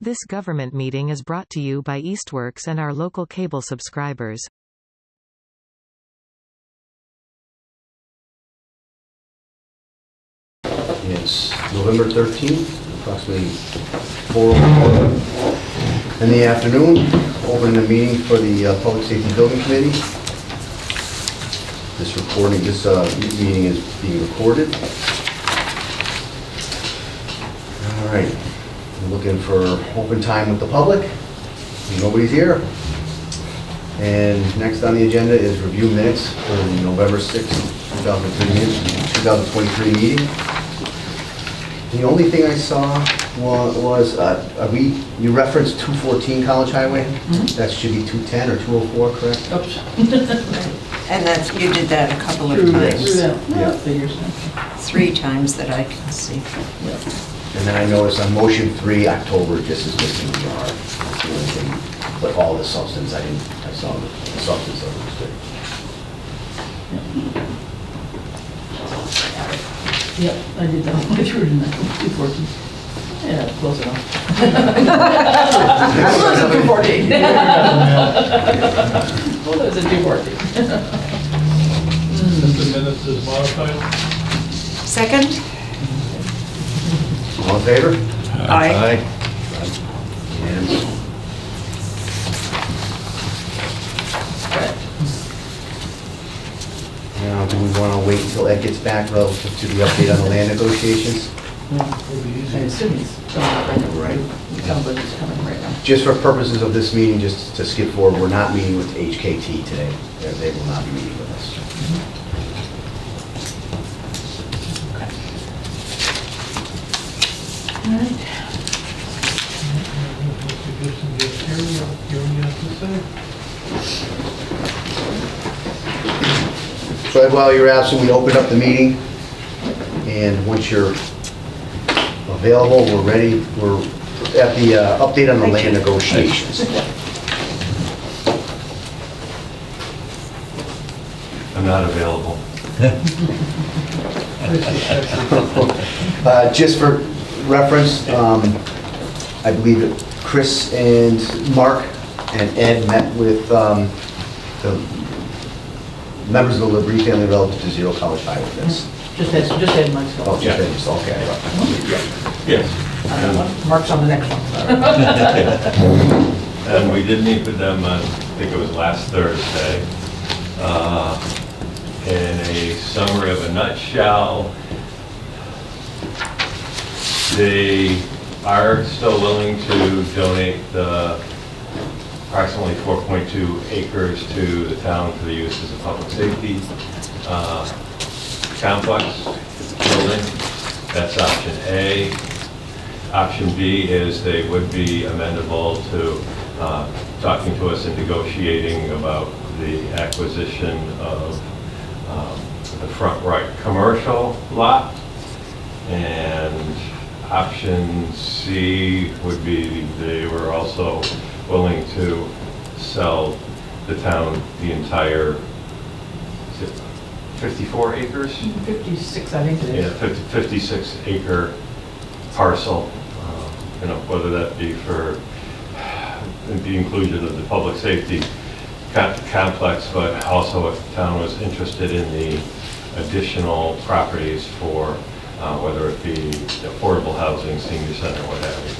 This government meeting is brought to you by Eastworks and our local cable subscribers. It's November 13th, approximately 4:04 in the afternoon. Opening the meeting for the Public Safety Building Committee. This meeting is being recorded. All right, we're looking for open time with the public. Nobody's here. And next on the agenda is review minutes for the November 6th, 2023 meeting. The only thing I saw was you referenced 214 College Highway. Mm-hmm. That should be 210 or 204, correct? Oops. And you did that a couple of True times. that. Yeah. Figures. 3 times that I can see. Yep. And then I noticed on motion 3, October just is missing the R. That's the only thing. But all the substance, I saw the substance of it was good. Yep, I did that. I threw it in there. 214. Yeah, close enough. I was at 214. Well, it was at 214. The minutes is modified. Second? All in favor? Aye. And now, do we want to wait until Ed gets back relative to the update on the land negotiations? I assume he's coming Right. It sounds like he's coming right now. Just for purposes of this meeting, just to skip forward, we're not meeting with HKT today. They will not be meeting with us. All right. So Ed, while you're absent, we opened up the meeting, and once you're available, we're ready. We're at the update on the land negotiations. I'm not available. Just for reference, I believe that Chris and Mark and Ed met with the members of the Labrie family relative to Zero College Highway. That's Just had Mike's oh, call. just Ed, just okay. Yes. Mark's on the next one. And we did meet with them on, I think it was last Thursday. In a summary of a nutshell, they are still willing to donate the approximately 4.2 acres to the town for the use as a public safety complex building. That's option A. Option B is they would be amenable to talking to us and negotiating about the acquisition of the front right commercial lot. And option C would be they were also willing to sell the town the entire, is it 54 acres? 56, I think it is. Yeah, 56 acre parcel, whether that be for the inclusion of the public safety complex, but also if the town was interested in the additional properties for whether it be affordable housing, senior center, what have you.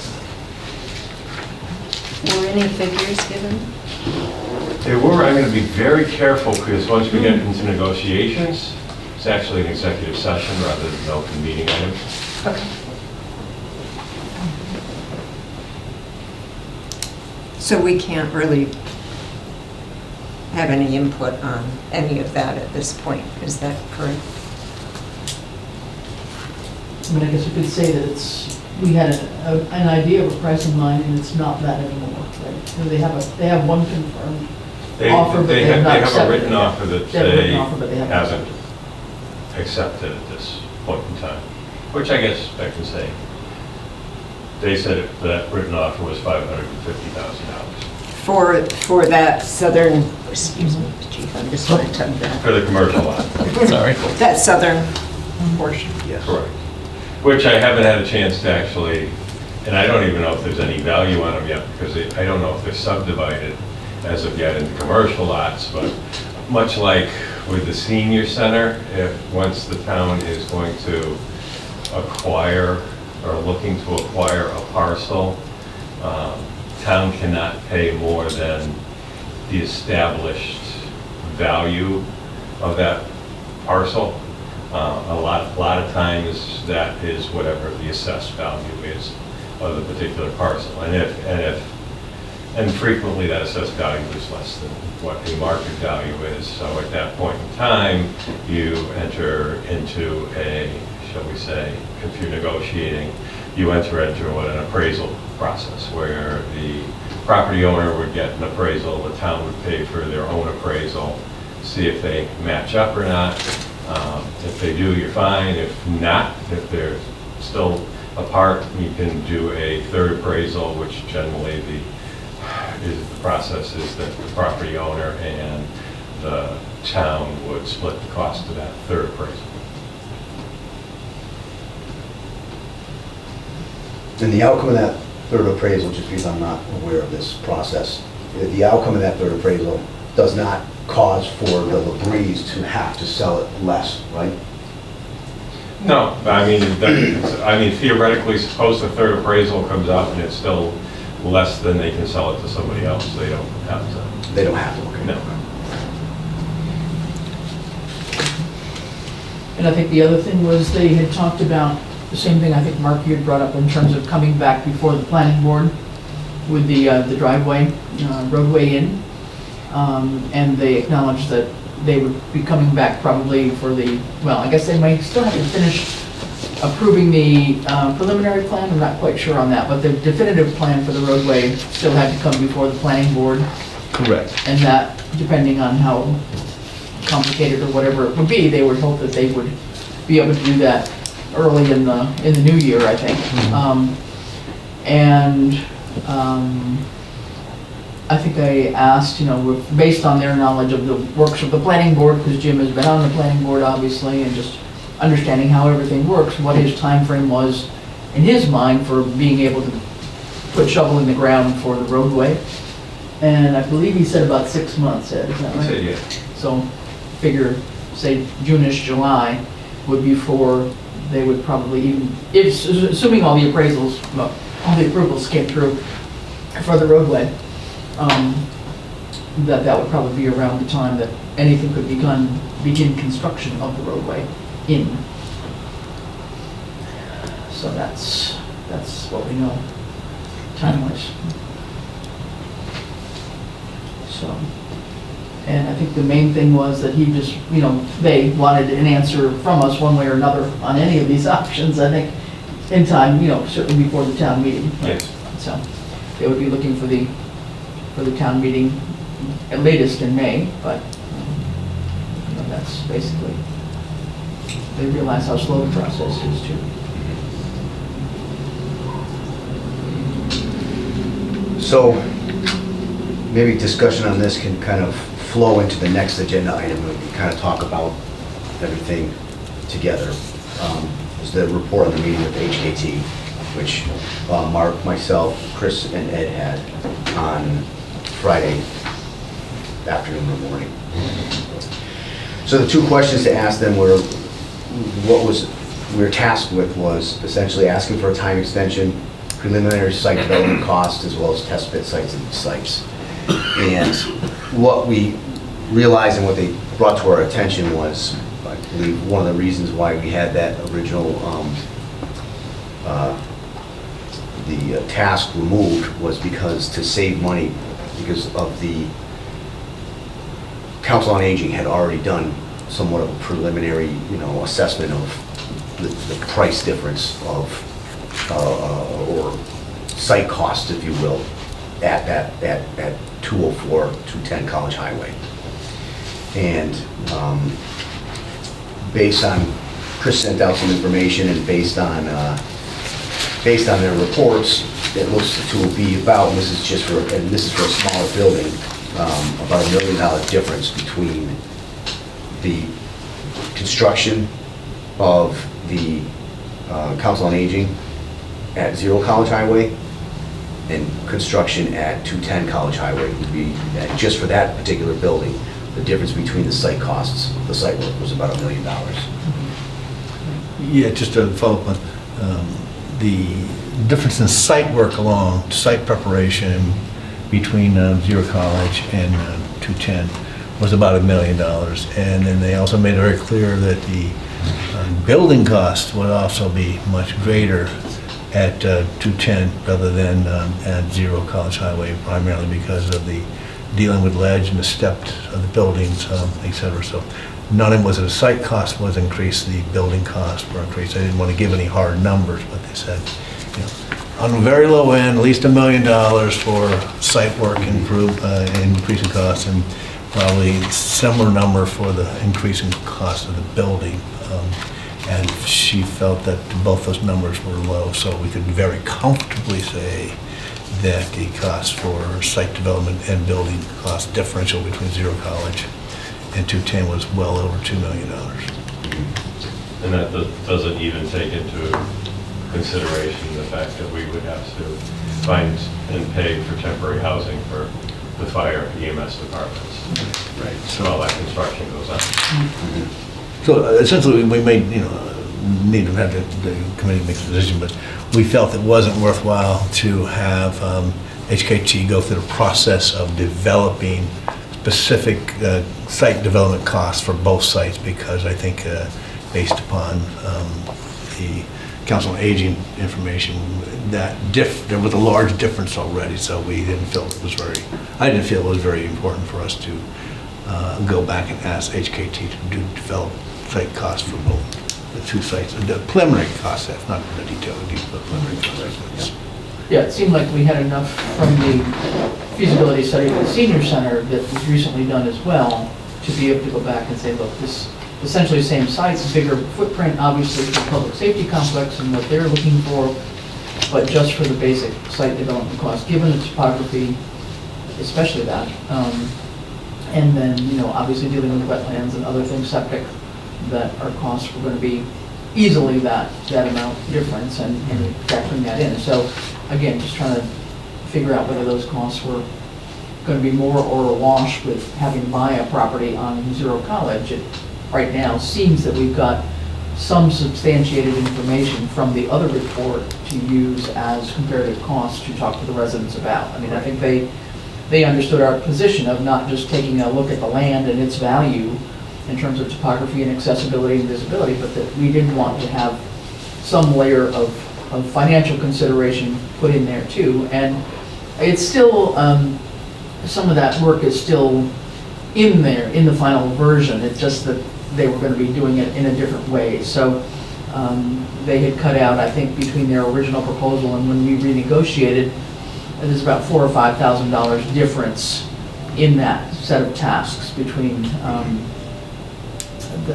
Were any figures given? They were. I'm going to be very careful because once we get into negotiations, it's actually an executive session rather than an open meeting item. Okay. So we can't really have any input on any of that at this point, is that correct? I mean, I guess you could say that we had an idea of a price in mind, and it's not that anymore, right? So they have one confirmed offer, but they have not accepted. They have a written offer that they haven't haven't accepted at this point in time, which I guess I can say. They said that written offer was $550,000. For that southern, excuse me, chief, I'm just going to tell you that. For the commercial lot. Sorry. That southern portion. Yes. Correct. Which I haven't had a chance to actually And I don't even know if there's any value on them yet, because I don't know if they're subdivided as of yet into commercial lots, but much like with the senior center, once the town is going to acquire or looking to acquire a parcel, town cannot pay more than the established value of that parcel. A lot of times that is whatever the assessed value is of the particular parcel, and frequently that assessed value is less than what the market value is. So at that point in time, you enter into a, shall we say, if you're negotiating, you enter into an appraisal process where the property owner would get an appraisal, the town would pay for their own appraisal, see if they match up or not. If they do, you're fine. If not, if they're still apart, you can do a third appraisal, which generally the process is that the property owner and the town would split the cost of that third appraisal. And the outcome of that third appraisal, just because I'm not aware of this process, the outcome of that third appraisal does not cause for the LaBreeze to have to sell it less, right? No, I mean theoretically, suppose the third appraisal comes up and it's still less than they can sell it to somebody else. They don't have to. They don't have to, okay. No. And I think the other thing was they had talked about the same thing I think Mark you had brought up in terms of coming back before the planning board with the driveway, roadway in. And they acknowledged that they would be coming back probably for the, well, I guess they might still have to finish approving the preliminary plan. I'm not quite sure on that, but the definitive plan for the roadway still had to come before the planning board. Correct. And that, depending on how complicated or whatever it would be, they would hope that they would be able to do that early in the new year, I think. I think I asked, based on their knowledge of the works of the planning board, because Jim has been on the planning board, obviously, and just understanding how everything works, what his time frame was in his mind for being able to put shovel in the ground for the roadway. And I believe he said about 6 months, Ed, is that right? He said, yeah. So figure, say, June-ish, July would be for, they would probably even, assuming all the appraisals, well, all the approvals came through for the roadway, that would probably be around the time that anything could begin construction of the roadway in. So that's what we know time-wise. So, and I think the main thing was that he just, they wanted an answer from us one way or another on any of these options, I think, in time, certainly before the town meeting. Yes. So they would be looking for the town meeting at latest in May, but that's basically, they realize how slow the process is too. So maybe discussion on this can kind of flow into the next agenda item. We can kind of talk about everything together. Is the report on the meeting with HKT, which Mark, myself, Chris, and Ed had on Friday afternoon or morning. So the two questions to ask them were, we were tasked with was essentially asking for a time extension, preliminary site development costs, as well as test pit sites and sites. And what we realized and what they brought to our attention was, I believe, one of the reasons why we had that original the task removed was because to save money, because of the Council on Aging had already done somewhat of a preliminary, assessment of the price difference of or site cost, if you will, at 204, 210 College Highway. And based on, Chris sent out some information, and based on their reports, it looks to be about, and this is for a smaller building, about $1 million difference between the construction of the Council on Aging at 0 College Highway and construction at 210 College Highway would be, just for that particular building, the difference between the site costs, the site work was about $1 million. Yeah, just to follow up on the difference in site work along, site preparation between 0 College and 210 was about $1 million. And then they also made it very clear that the building cost would also be much greater at 210 rather than at 0 College Highway, primarily because of the dealing with ledge and the steps of the buildings, et cetera. So not only was it a site cost was increased, the building costs were increased. I didn't want to give any hard numbers, but they said, you know, on the very low end, at least $1 million for site work increasing costs, and probably similar number for the increasing cost of the building. And she felt that both those numbers were low, so we could very comfortably say that the cost for site development and building cost differential between 0 College and 210 was well over $2 million. And that doesn't even take into consideration the fact that we would have to find and pay for temporary housing for the fire EMS departments. Right. So all that construction goes up. So essentially, we made, need to have the committee make a decision, but we felt it wasn't worthwhile to have HKT go through the process of developing specific site development costs for both sites, because I think based upon the Council on Aging information, that there was a large difference already, so we didn't feel it was I didn't feel it was very important for us to go back and ask HKT to develop site costs for both the two sites, the preliminary costs, that's not the detailed, but preliminary costs. Yeah, it seemed like we had enough from the feasibility study for the senior center that was recently done as well, to be able to go back and say, look, this essentially same sites, bigger footprint, obviously for the public safety complex and what they're looking for, but just for the basic site development cost, given the topography, especially that. And then, obviously dealing with wetlands and other things, septic, that our costs were going to be easily that amount difference, and factoring that in. So again, just trying to figure out whether those costs were going to be more or a wash with having to buy a property on 0 College. It right now seems that we've got some substantiated information from the other report to use as comparative costs to talk to the residents about. I mean, I think they understood our position of not just taking a look at the land and its value in terms of topography and accessibility and visibility, but that we didn't want to have some layer of financial consideration put in there too. And it's still, some of that work is still in there, in the final version. It's just that they were going to be doing it in a different way. So they had cut out, I think, between their original proposal and when we renegotiated, there's about $4,000 or $5,000 difference in that set of tasks between,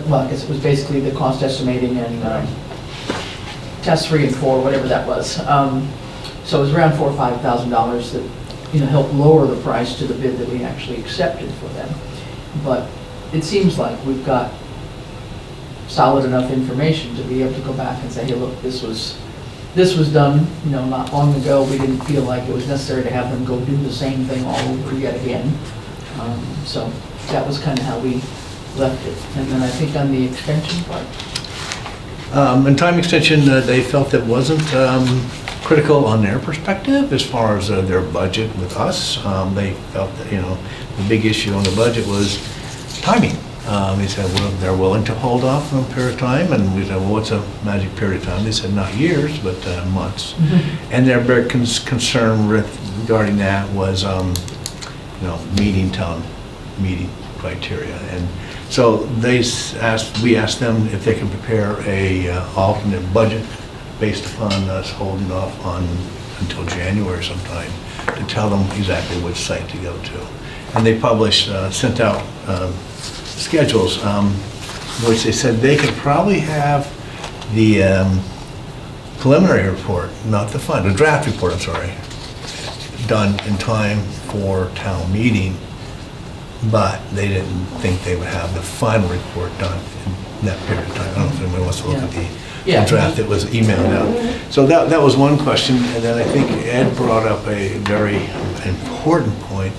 well, I guess it was basically the cost estimating and test 3 and 4, whatever that was. So it was around $4,000 or $5,000 that helped lower the price to the bid that we actually accepted for them. But it seems like we've got solid enough information to be able to go back and say, hey, look, this was done, not long ago. We didn't feel like it was necessary to have them go do the same thing all over yet again. So that was kind of how we left it. And then I think on the extension part. In time extension, they felt it wasn't critical on their perspective as far as their budget with us. They felt that, the big issue on the budget was timing. They said, well, they're willing to hold off for a period of time, and we said, well, what's a magic period of time? They said, not years, but months. Mm-hmm. And their big concern regarding that was, meeting criteria. And so we asked them if they can prepare a alternate budget based upon us holding off until January sometime to tell them exactly which site to go to. And they sent out schedules, which they said they could probably have the preliminary report, not the draft report, done in time for town meeting, but they didn't think they would have the final report done in that period of time. I don't know if anyone wants to look at the Yeah. draft that was emailed out. So that was one question, and then I think Ed brought up a very important point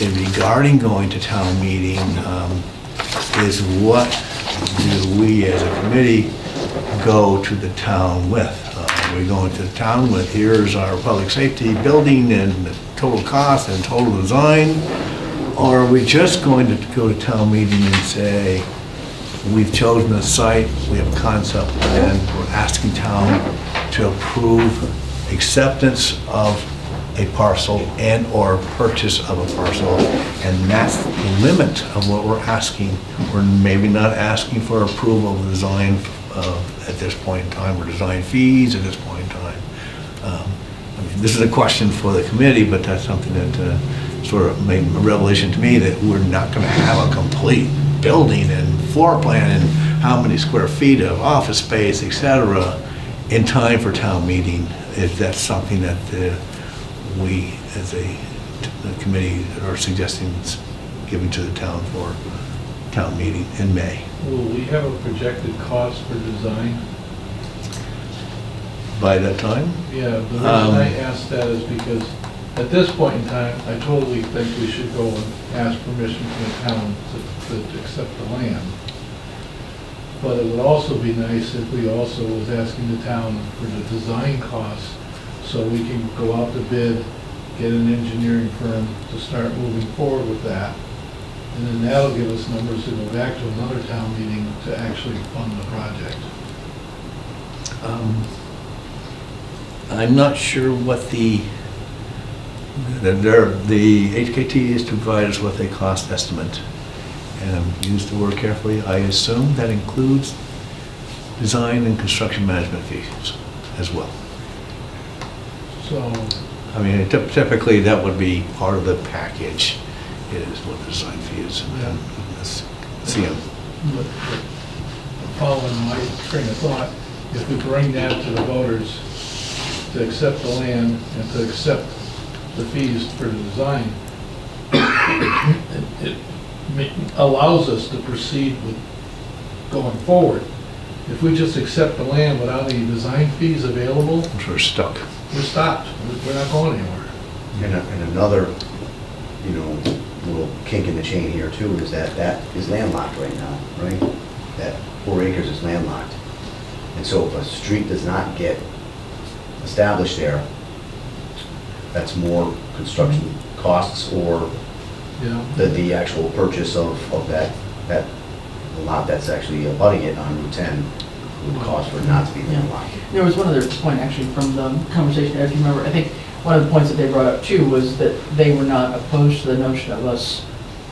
regarding going to town meeting, is what do we as a committee go to the town with? We're going to the town with, here's our public safety building and the total cost and total design, or are we just going to go to town meeting and say, we've chosen a site, we have a concept plan, we're asking town to approve acceptance of a parcel and or purchase of a parcel, and that's the limit of what we're asking. We're maybe not asking for approval of design at this point in time, or design fees at this point in time. I mean, this is a question for the committee, but that's something that sort of made a revelation to me, that we're not going to have a complete building and floor plan and how many square feet of office space, et cetera, in time for town meeting. If that's something that we as a committee are suggesting giving to the town for town meeting in May. Will we have a projected cost for design? By that time? Yeah, the reason I asked that is because at this point in time, I totally think we should go and ask permission from the town to accept the land. But it would also be nice if we also was asking the town for the design costs, so we can go out to bid, get an engineering firm to start moving forward with that. And then that'll give us numbers to go back to another town meeting to actually fund the project. I'm not sure what the HKT is to provide us with a cost estimate. And use the word carefully, I assume that includes design and construction management fees as well. So, I mean, typically that would be part of the package, is what the design fee is. And let's see them. but following my train of thought, if we bring that to the voters to accept the land and to accept the fees for the design, it allows us to proceed with going forward. If we just accept the land without any design fees available, We're stuck. we're stopped. We're not going anywhere. And another, little kink in the chain here too, is that is landlocked right now, right? That 4 acres is landlocked. And so if a street does not get established there, that's more construction costs, or Yeah. the actual purchase of that lot that's actually abutting it on Route 10 would cost for it not to be landlocked. There was one other point actually from the conversation, if you remember, I think one of the points that they brought up too was that they were not opposed to the notion of us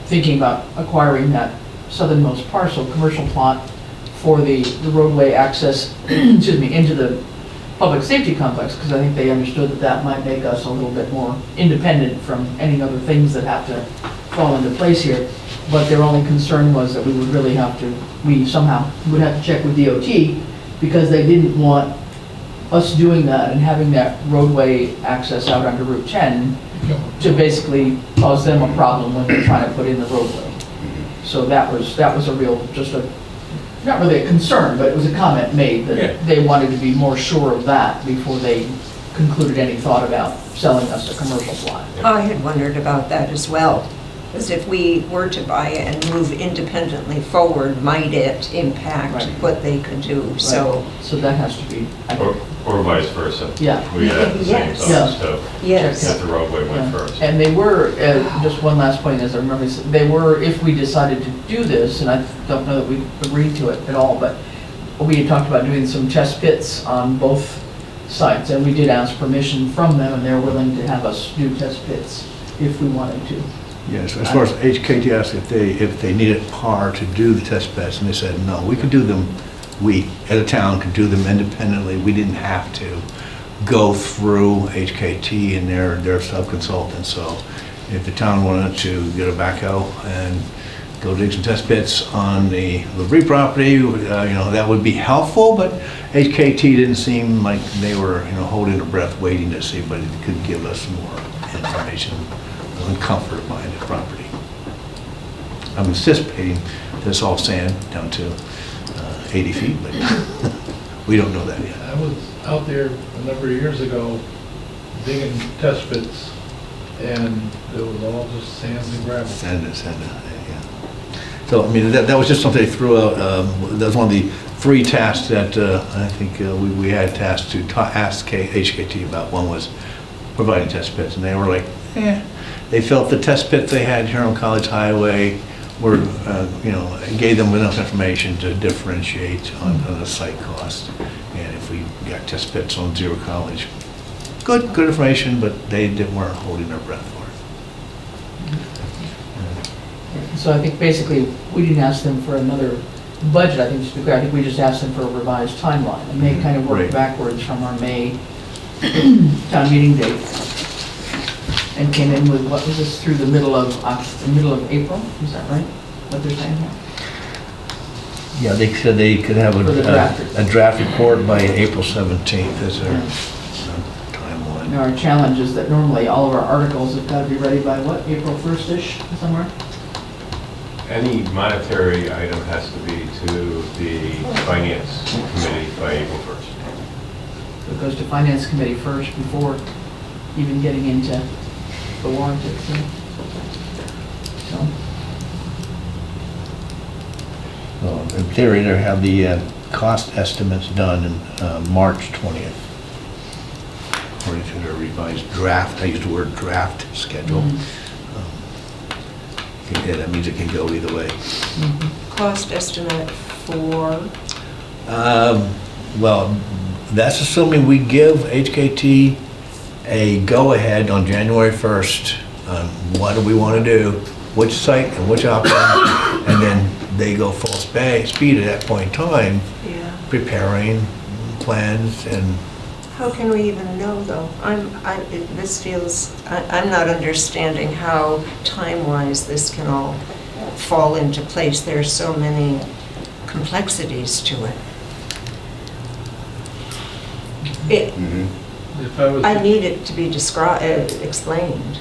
thinking about acquiring that southernmost parcel, commercial plot, for the roadway access, excuse me, into the public safety complex, because I think they understood that that might make us a little bit more independent from any other things that have to fall into place here. But their only concern was that we would really have to, we somehow would have to check with DOT, because they didn't want us doing that and having that roadway access out onto Route 10 to basically cause them a problem when they're trying to put in the roadway. So that was a real, just a, not really a concern, but it was a comment made that they wanted to be more sure of that before they concluded any thought about selling us a commercial plot. I had wondered about that as well, because if we were to buy it and move independently forward, might it impact Right. what they could do? So, So that has to be, I think, Or vice versa. Yeah. We had the same Yes. thoughts too. yes. That the roadway went yeah. first. And they were, just one last point, as I remember, they were, if we decided to do this, and I don't know that we agreed to it at all, but we had talked about doing some test pits on both sites, and we did ask permission from them, and they're willing to have us do test pits if we wanted to. Yes, as far as HKT asked if they needed PAR to do the test beds, and they said, no, we could do them, we, as a town, could do them independently. We didn't have to go through HKT and their sub-consultant. So if the town wanted to get a backhoe and go dig some test pits on the Labrie property, that would be helpful, but HKT didn't seem like they were, holding their breath, waiting to see if they could give us more information and comfort of buying the property. I'm anticipating this all sand down to 80 feet, but we don't know that yet. I was out there a number of years ago digging test pits, and it was all just sand and gravel. Send it, yeah. So, I mean, that was just something they threw out, that was one of the 3 tasks that I think we had tasked to ask HKT about. One was providing test pits, and they were like, They felt the test pit they had here on College Highway were, gave them enough information to differentiate on the site cost. And if we got test pits on Zero College, good information, but they weren't holding their breath for it. So I think basically, we didn't ask them for another budget, I think, just to be clear, I think we just asked them for a revised timeline, and they kind of worked Right. backwards from our May town meeting date, and came in with, what was this, through the middle of April, is that right? What they're saying here? Yeah, they said they could have For the draft. a draft report by April 17th as their Yeah. timeline. Now, our challenge is that normally all of our articles have got to be ready by what, April 1st-ish, somewhere? Any monetary item has to be to the finance committee by April 1st. So it goes to Finance Committee first before even getting into the warrant itself. So, Well, in theory, they have the cost estimates done in March 20th, according to their revised draft. I use the word draft schedule. Yeah, that means it can go either way. Cost estimate for, Well, that's assuming we give HKT a go-ahead on January 1st on what do we want to do, which site and which option, and then they go full speed at that point in time, yeah. preparing plans and, How can we even know, though? This feels, I'm not understanding how time-wise this can all fall into place. There are so many complexities to it. If I was, I need it to be explained.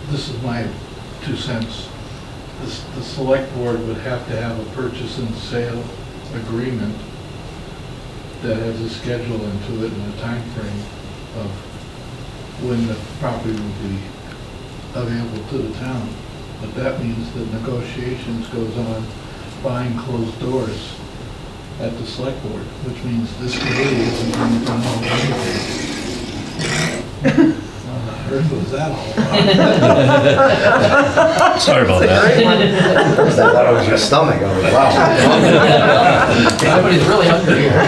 this is my 2 cents. The select board would have to have a purchase and sale agreement that has a schedule into it and a time frame of when the property will be available to the town. But that means that negotiations goes on behind closed doors at the select board, which means this committee isn't going to know anything. What on earth was that all about? sorry about that. First I thought it was your stomach, I was like, wow. everybody's really hungry here.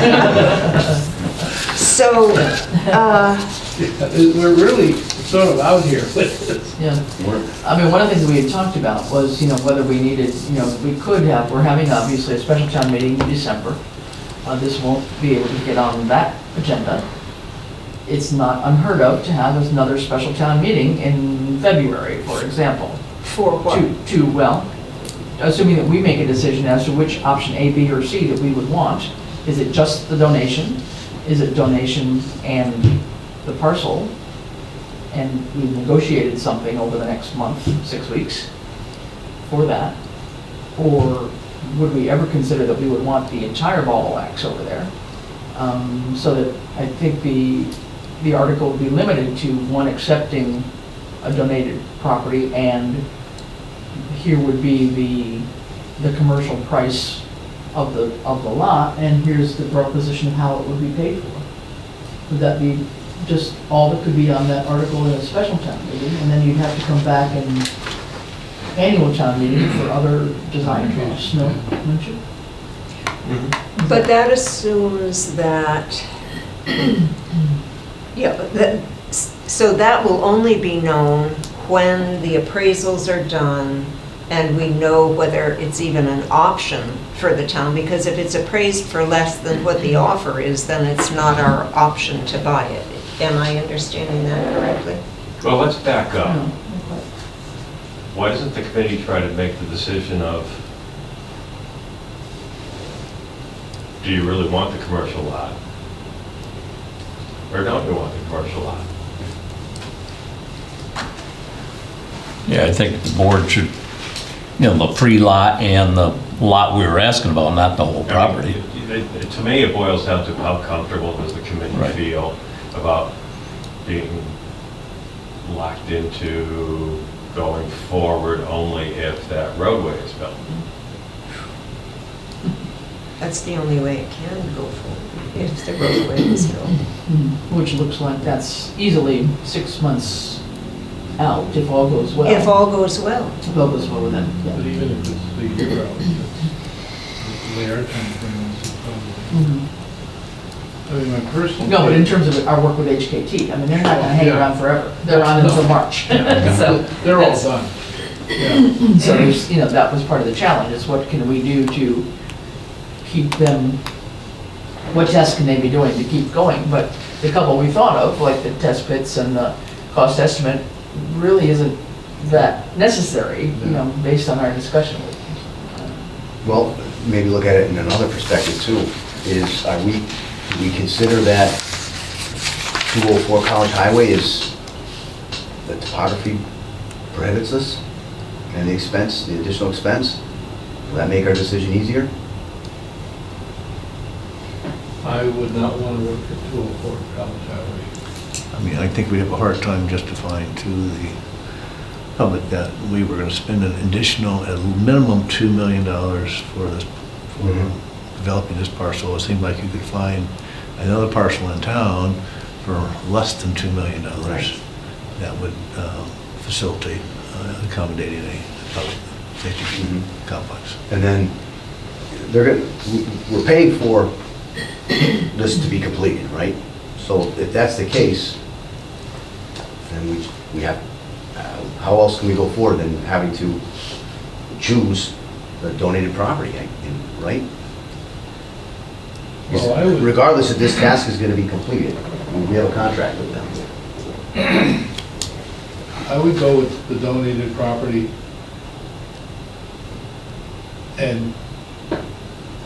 So, We're really sort of out here with this. Yeah. I mean, one of the things we had talked about was, whether we needed, we could have, we're having obviously a special town meeting in December. This won't be able to get on that agenda. It's not unheard of to have another special town meeting in February, for example. for what? Well, assuming that we make a decision as to which option A, B, or C that we would want. Is it just the donation? Is it donation and the parcel? And we've negotiated something over the next month, 6 weeks for that? Or would we ever consider that we would want the entire ball of wax over there? So that I think the article would be limited to one accepting a donated property, and here would be the commercial price of the lot, and here's the proposition of how it would be paid for. Would that be just all that could be on that article in a special town meeting, and then you'd have to come back and annual town meeting for other design costs, no, wouldn't you? But that assumes that, so that will only be known when the appraisals are done and we know whether it's even an option for the town, because if it's appraised for less than what the offer is, then it's not our option to buy it. Am I understanding that correctly? Well, let's back up. No. Why doesn't the committee try to make the decision of, do you really want the commercial lot? Or don't you want the commercial lot? Yeah, I think the board should, the pre-lot and the lot we were asking about, not the whole property. To me, it boils down to how comfortable does the committee Right. feel about being locked into going forward only if that roadway is built. That's the only way it can go forward, if the roadway is built. Which looks like that's easily 6 months out, if all goes well. If all goes well. If all goes well with them, But yeah. even if it's the year out, it's the way our time frame is probably. Mhm. I mean, my personal. No, but in terms of our work with HKT, I mean, they're not gonna hang Yeah. around forever. They're on until March. So They're all that's- done. Yeah. So there's, you know, that was part of the challenge, is what can we do to keep them, what tests can they be doing to keep going? But the couple we thought of, like the test pits and the cost estimate, really isn't that necessary, you know, based on our discussion with them. Well, maybe look at it in another perspective too, is do we consider that 204 College Highway is, the topography prohibits us? And the expense, the additional expense, will that make our decision easier? I would not want to work at 204 College Highway. I mean, I think we have a hard time justifying to the public that we were gonna spend an additional, at minimum, $2 million for this, for Mhm. developing this parcel. It seemed like you could find another parcel in town for less than $2 million Right. that would facilitate accommodating a public safety Mhm. complex. And then we're paying for this to be completed, right? So if that's the case, then we have, how else can we go forward than having to choose the donated property, right? Well, I would- Regardless if this task is gonna be completed, we have a contract with them. I would go with the donated property. And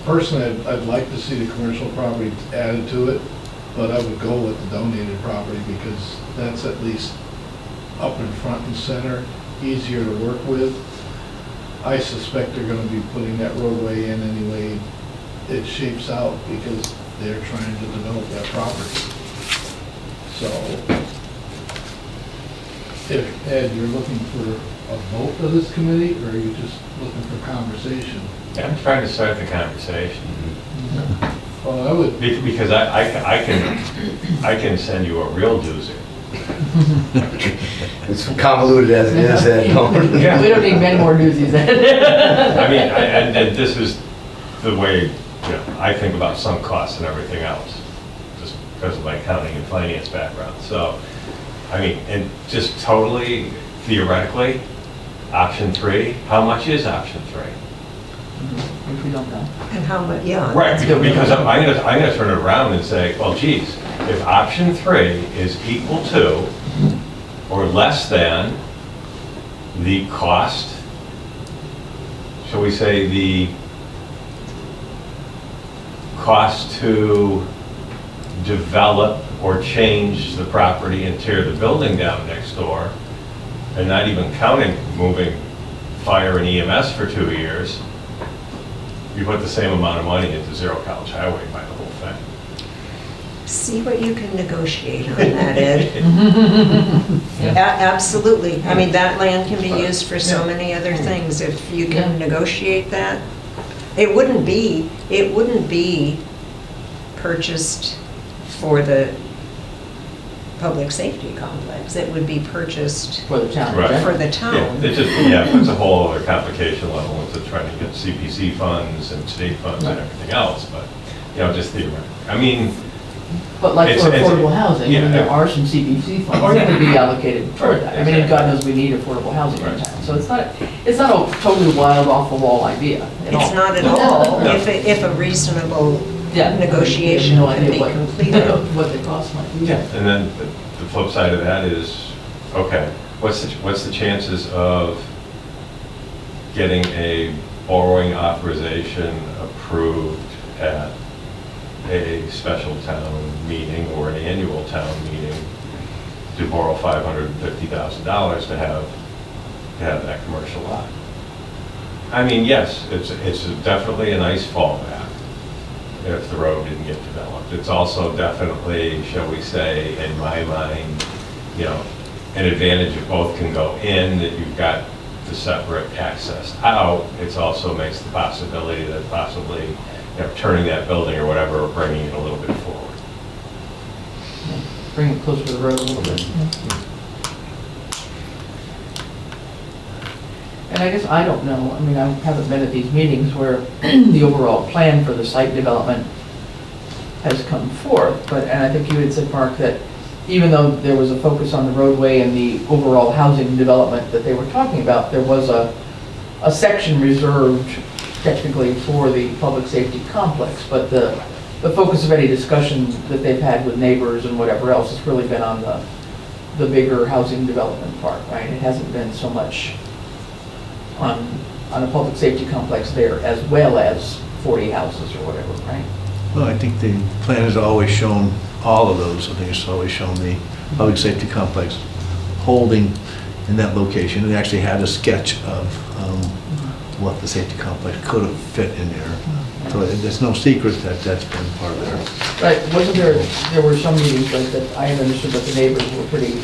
personally, I'd like to see the commercial property added to it, but I would go with the donated property because that's at least up in front and center, easier to work with. I suspect they're gonna be putting that roadway in anyway it shapes out because they're trying to develop that property. So, if, Ed, you're looking for a vote of this committee, or are you just looking for conversation? I'm trying to start the conversation. Well, I would, Because I can send you a real doozy. It's convoluted as it is, Ed. Yeah. We don't need many more newsies. I mean, and this is the way, you know, I think about sunk costs and everything else, just because of my accounting and finance background. So, I mean, and just totally theoretically, option 3, how much is option 3? Which we don't know. And how much, yeah. Right, good. because I'm gonna turn it around and say, well, geez, if option 3 is equal to or less than the cost, shall we say, the cost to develop or change the property and tear the building down next door, and not even counting moving fire and EMS for 2 years, you put the same amount of money into Zero College Highway by the whole thing. See what you can negotiate on that, Ed. Absolutely. I mean, that land can be used for so many other things. If you can negotiate that, it wouldn't be purchased for the public safety complex. It would be purchased For the town. Right. for the Yeah, town. it just, yeah, puts a whole other complication level into trying to get CPC funds and state funds and everything else, but, you know, just theoretically. I mean, But like for It's- affordable housing, I yeah. mean, there are some CPC funds Oh, that yeah. could be allocated toward that. I mean, and God knows we need affordable housing in Right. town. So it's not a totally wild, off-the-wall idea at all. It's not at all, No. if a reasonable Yeah. negotiation No can idea be what- completed. What the cost might be. yeah, and then the flip side of that is, okay, what's the chances of getting a borrowing authorization approved at a special town meeting or an annual town meeting to borrow $550,000 to have that commercial lot? I mean, yes, it's definitely a nice fallback if the road didn't get developed. It's also definitely, shall we say, in my mind, you know, an advantage if both can go in, that you've got the separate access out. It also makes the possibility that possibly, you know, turning that building or whatever, or bringing it a little bit forward. Bring it closer to the road a little bit. And I guess I don't know, I mean, I haven't been at these meetings where the overall plan for the site development has come forth, but, and I think you had said, Mark, that even though there was a focus on the roadway and the overall housing development that they were talking about, there was a section reserved technically for the public safety complex, but the focus of any discussion that they've had with neighbors and whatever else has really been on the bigger housing development part, right? It hasn't been so much on a public safety complex there as well as 40 houses or whatever, right? Well, I think the plan has always shown all of those. I think it's always shown the public safety complex holding in that location. It actually had a sketch of what the safety complex could have fit in there. So there's no secret that that's been part of there. Right, wasn't there were some meetings like that, I had understood that the neighbors were pretty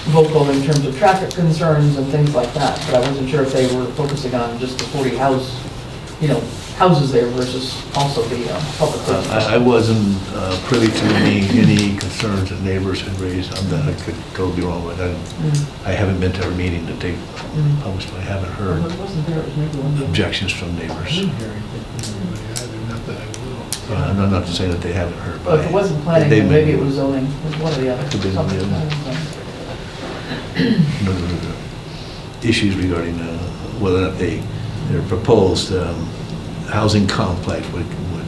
vocal in terms of traffic concerns and things like that, but I wasn't sure if they were focusing on just the 40 houses there versus also the public safety. I wasn't privy to any concerns that neighbors had raised on that. I could totally be wrong with that. I haven't been to every meeting that they published, but I haven't heard Well, it wasn't there, it was maybe one of the objections from I neighbors. didn't hear anything from anybody either, not that I will. Not to say that they haven't heard, Well, but if it wasn't planning, they then may- maybe it was zoning, it was one or the other. Could be one or the other. Something. issues regarding whether or not their proposed housing complex would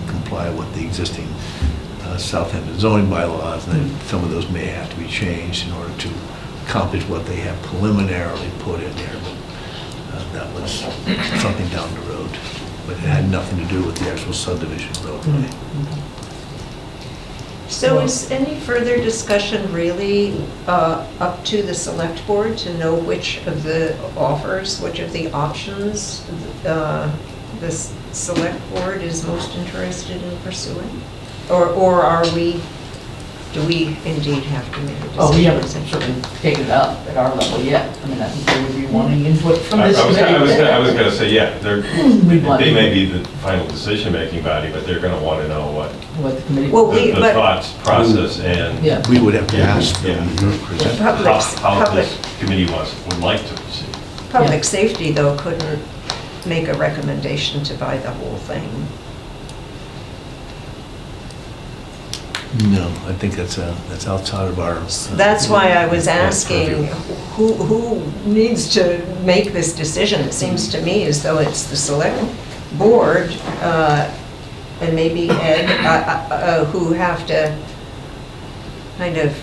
comply with the existing Southampton zoning bylaws, and then some of those may have to be changed in order to accomplish what they have preliminarily put in there. But that was something down the road, but it had nothing to do with the actual subdivision roadway. So is any further discussion really up to the select board to know which of the offers, which of the options the select board is most interested in pursuing? Or do we indeed have to make a decision? Well, we haven't certainly taken it up at our level yet. I mean, I think they would be wanting input from this I was committee. going to say, yeah, We'd want they may input. be the final decision-making body, but they're going to want to know what What the committee. Well, the but- thoughts, process, and Yeah. We would have to ask Yeah. them to present. how this committee would like to proceed. Public safety, though, couldn't make a recommendation to buy the whole thing. No, I think that's outside of our. That's why I was yeah, asking, purview. who needs to make this decision? It seems to me as though it's the select board, and maybe Ed, who have to kind of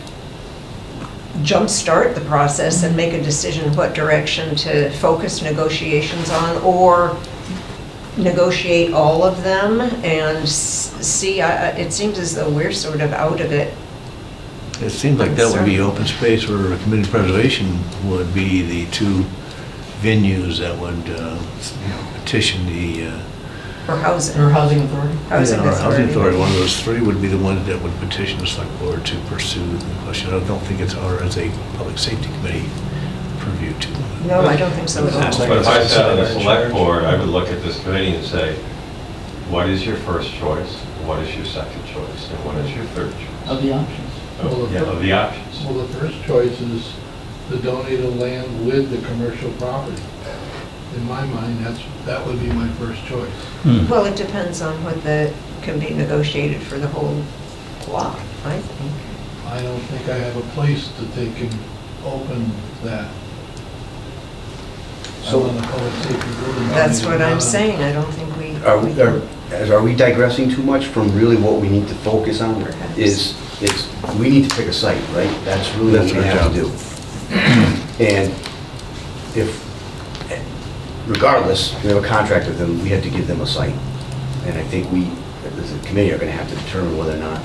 jumpstart the process and make a decision what direction to focus negotiations on, or negotiate all of them and see, it seems as though we're sort of out of it. It seems like that would be open space, or community preservation would be the two venues that would petition the. Or housing. Or housing authority. Housing Yeah, or Housing authority. authority, one of those three would be the one that would petition the select board to pursue the question. I don't think it's our, as a public safety committee, purview to. No, I don't think so at all. But if I sat on the select board, I would look at this committee and say, what is your first choice? What is your second choice? And what is your third choice? Of the options. Of the options. Well, the first choice is the donated land with the commercial property. In my mind, that would be my first choice. Well, it depends on what can be negotiated for the whole block, I think. I don't think I have a place that they can open that. So- I'm on the public safety building. That's what I'm saying, I don't think we. Are we digressing too much from really what we need to focus on? Perhaps. Is we need to pick a site, right? That's really what we That's our have to do. And regardless, we have a contract with them, we have to give them a site. And I think we, as a committee, are gonna have to determine whether or not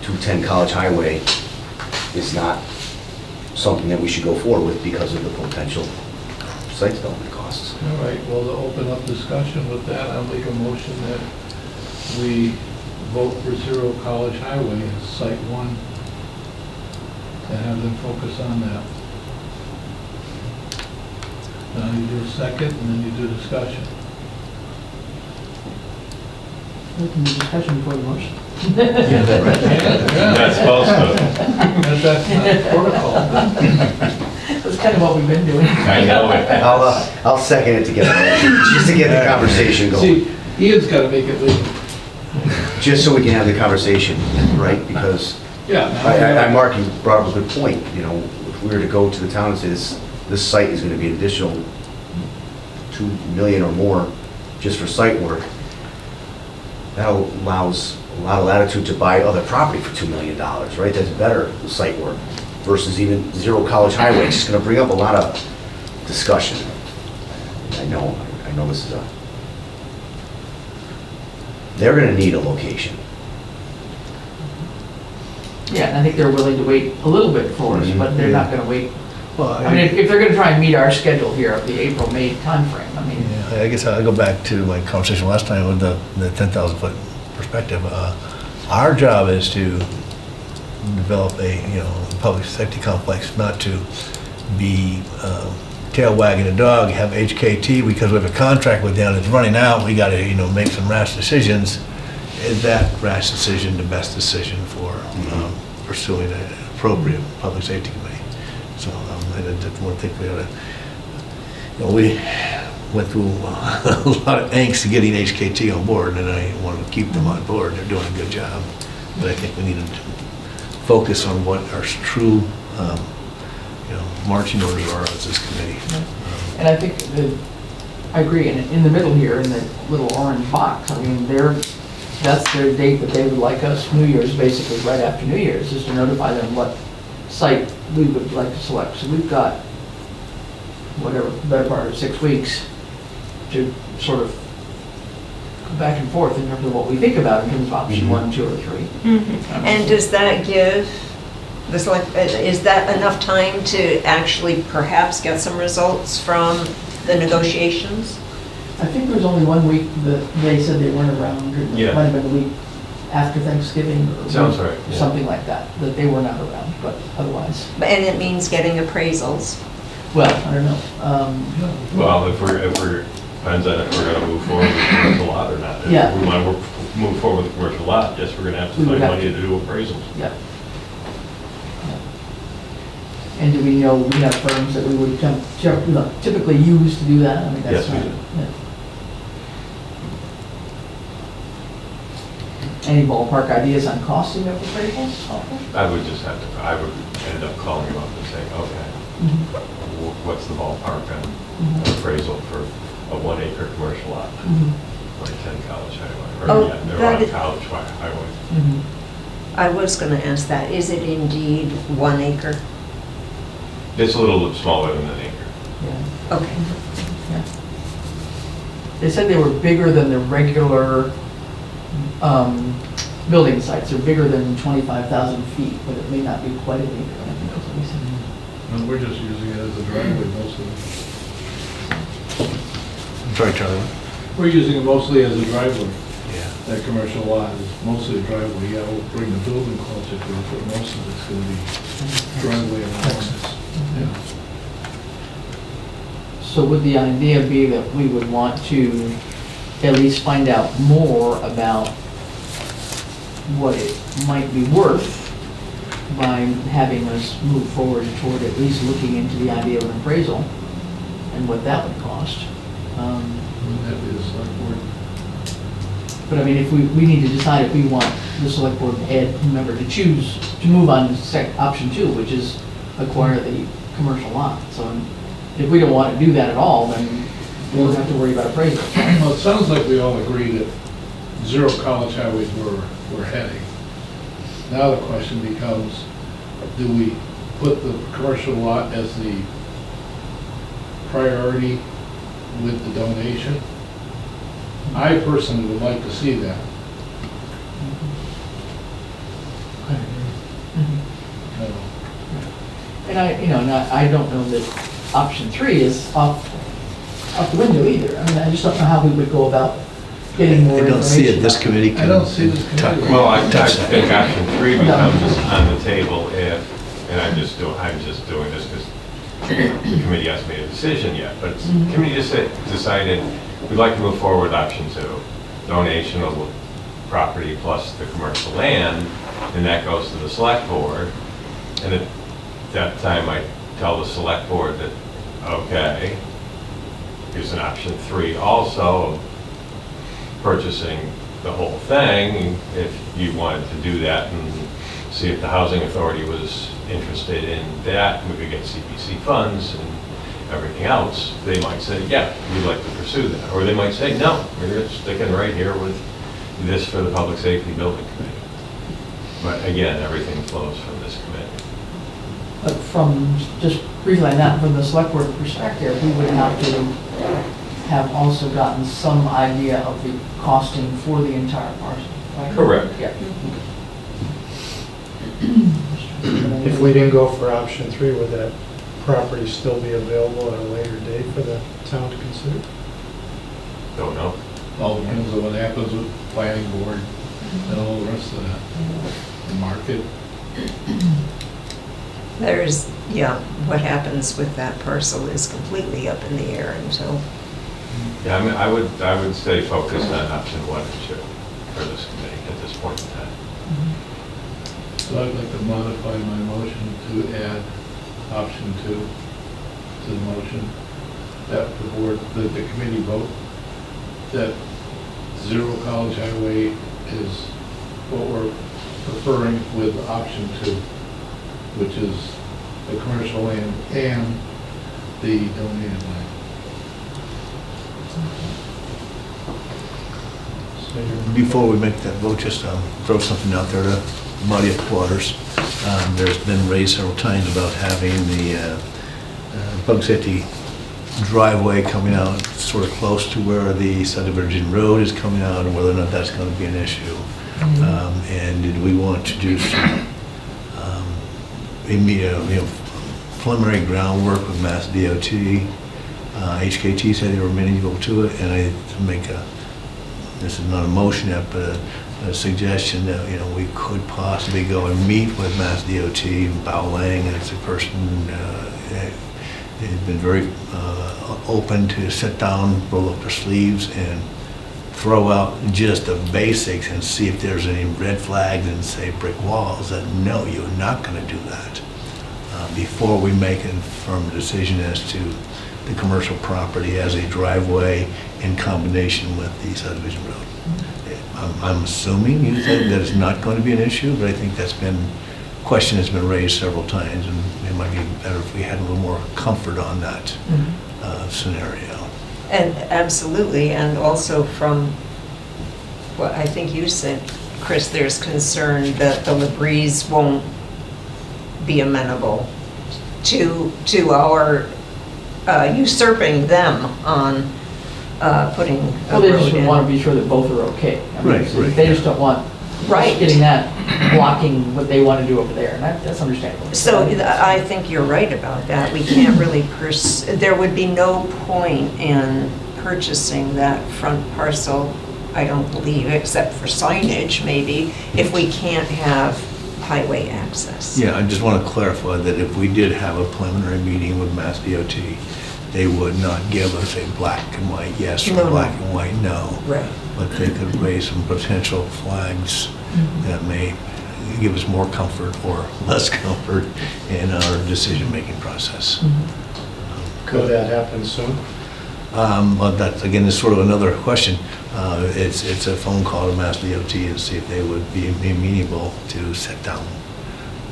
210 College Highway is not something that we should go forward with because of the potential site development costs. All right, well, to open up discussion with that, I'll make a motion that we vote for Zero College Highway as Site 1, to have them focus on that. Now you do a second, and then you do discussion. We can do discussion before the motion. That's supposed to. That's not protocol. That's kind of what we've been doing. I know it. I'll second it to get, just to get the conversation going. See, Ian's got to make it legal. Just so we can have the conversation, right? Because Yeah. Mark, you brought up a good point, you know, if we were to go to the town and say this site is gonna be an additional 2 million or more just for site work, that allows a lot of latitude to buy other property for $2 million, right? That's better site work versus even Zero College Highway. It's gonna bring up a lot of discussion. I know this is they're gonna need a location. Yeah, and I think they're willing to wait a little bit for us, but they're not gonna wait. Well, I mean, if they're gonna try and meet our schedule here of the April-May timeframe, I mean, yeah, I guess I'll go back to my conversation last time with the 10,000 foot perspective. Our job is to develop a, public safety complex, not to be tail wagging the dog, have HKT because we have a contract with them that's running out, we gotta, make some rash decisions. Is that rash decision the best decision for pursuing an appropriate public safety committee? So I just want to think we ought to, we went through a lot of angst getting HKT on board, and I want to keep them on board. They're doing a good job. But I think we need to focus on what our true, marching orders are as this committee. and I think, I agree, and in the middle here, in the little orange box, I mean, that's their date that they would like us, New Year's, basically right after New Year's, is to notify them what site we would like to select. So we've got, whatever, the better part of 6 weeks to sort of go back and forth in terms of what we think about in terms of option 1, 2, or 3. And does that give the is that enough time to actually perhaps get some results from the negotiations? I think there was only 1 week that they said they weren't around, or it Yeah. might have been the week after Thanksgiving, or Sounds right, yeah. something like that they were not around, but otherwise, And it means getting appraisals. well, I don't know. Well, if we're, depends on if we're gonna move forward with commercial lot or not. Yeah. If we wanna move forward with commercial lot, yes, we're gonna have to We would find have money to do appraisals. Yeah. And do we know, we have firms that we would typically use to do that? I mean, that's Yes, we not- do. yeah. Any ballpark ideas on costing of appraisals? I would just have to, I would end up calling you up and saying, okay, what's the ballpark on appraisal for a 1 acre commercial lot? Like 10 College Highway, Oh, or yeah, they're that on is- College Highway. I was going to ask that. Is it indeed 1 acre? It's a little smaller than an acre. Yeah, Okay. yeah. They said they were bigger than the regular building sites. They're bigger than 25,000 feet, but it may not be quite an acre. I think that's what we said. And we're just using it as a driveway mostly. I'm sorry, Charlie. We're using it mostly as a driveway. Yeah. That commercial lot is mostly a driveway. Yeah, we'll bring the building closer to it, but most of it's going to be driveway and houses. Yeah. So would the idea be that we would want to at least find out more about what it might be worth by having us move forward toward at least looking into the idea of an appraisal and what that would cost? Wouldn't that be the select board? But I mean, if we need to decide if we want the select board head, whomever, to choose, to move on to option 2, which is acquire the commercial lot. So if we don't want to do that at all, then we don't have to worry about appraisal. Well, it sounds like we all agree that Zero College Highways we're heading. Now the question becomes, do we put the commercial lot as the priority with the donation? I personally would like to see that. And I don't know that option 3 is off out the window either. I mean, I just don't know how we would go about getting more I information. don't see it, this out. committee I can. don't see this committee. Well, I touch that. think option 3 becomes on the table if, and I'm just doing this because the committee hasn't made a decision yet, but the committee just decided we'd like to move forward with option 2, donation of property plus the commercial land, and that goes to the select board. And at that time, I tell the select board that, okay, here's an option 3 also, purchasing the whole thing, if you wanted to do that and see if the housing authority was interested in that, we could get CPC funds and everything else. They might say, yeah, we'd like to pursue that. Or they might say, no, we're sticking right here with this for the Public Safety Building Committee. But again, everything flows from this committee. But from, just briefly on that, from the select board perspective, we would have to have also gotten some idea of the costing for the entire parcel, right? Correct. Yeah. If we didn't go for option 3, would that property still be available at a later date for the town to consider? Don't know. All depends on what happens with planning board and all the rest of that. The market. There's, yeah, what happens with that parcel is completely up in the air until, Yeah, I mean, I would stay focused on option 1 and 2 for this committee at this point in time. So I'd like to modify my motion to add option 2 to the motion, that the board, that the committee vote that Zero College Highway is what we're preferring with option 2, which is the commercial land and the donated land. So you're- Before we make that vote, just throw something out there to muddy up the waters. There's been raised several times about having the public safety driveway coming out sort of close to where the subdivision road is coming out, and whether or not that's going to be an issue. And did we want to do some preliminary groundwork with Mass DOT? HKT said they were amenable to it, and I to make a, this is not a motion yet, but a suggestion that, we could possibly go and meet with Mass DOT, Bao Lang, as a person, they've been very open to sit down, roll up their sleeves, and throw out just the basics and see if there's any red flags and say brick walls that no, you're not going to do that before we make a firm decision as to the commercial property as a driveway in combination with the subdivision road. I'm assuming you think that it's not going to be an issue, but I think that's been, question has been raised several times, and it might be better if we had a little more comfort on that scenario. and absolutely, and also from what I think you said, Chris, there's concern that the Labries won't be amenable to our usurping them on putting a Well, they just road would in. want to be sure that both are okay. I mean, Right, so right, They just don't want Right. getting that blocking what they want to do over there, and that's understandable. So I think you're right about that. We can't really there would be no point in purchasing that front parcel, I don't believe, except for signage maybe, if we can't have highway access. Yeah, I just want to clarify that if we did have a preliminary meeting with Mass DOT, they would not give us a black and white yes or No, no. black and white no. Right. But they could raise some potential flags that may give us more comfort or less comfort in our decision-making process. Could that happen soon? But that, again, is sort of another question. It's a phone call to Mass DOT and see if they would be amenable to sit down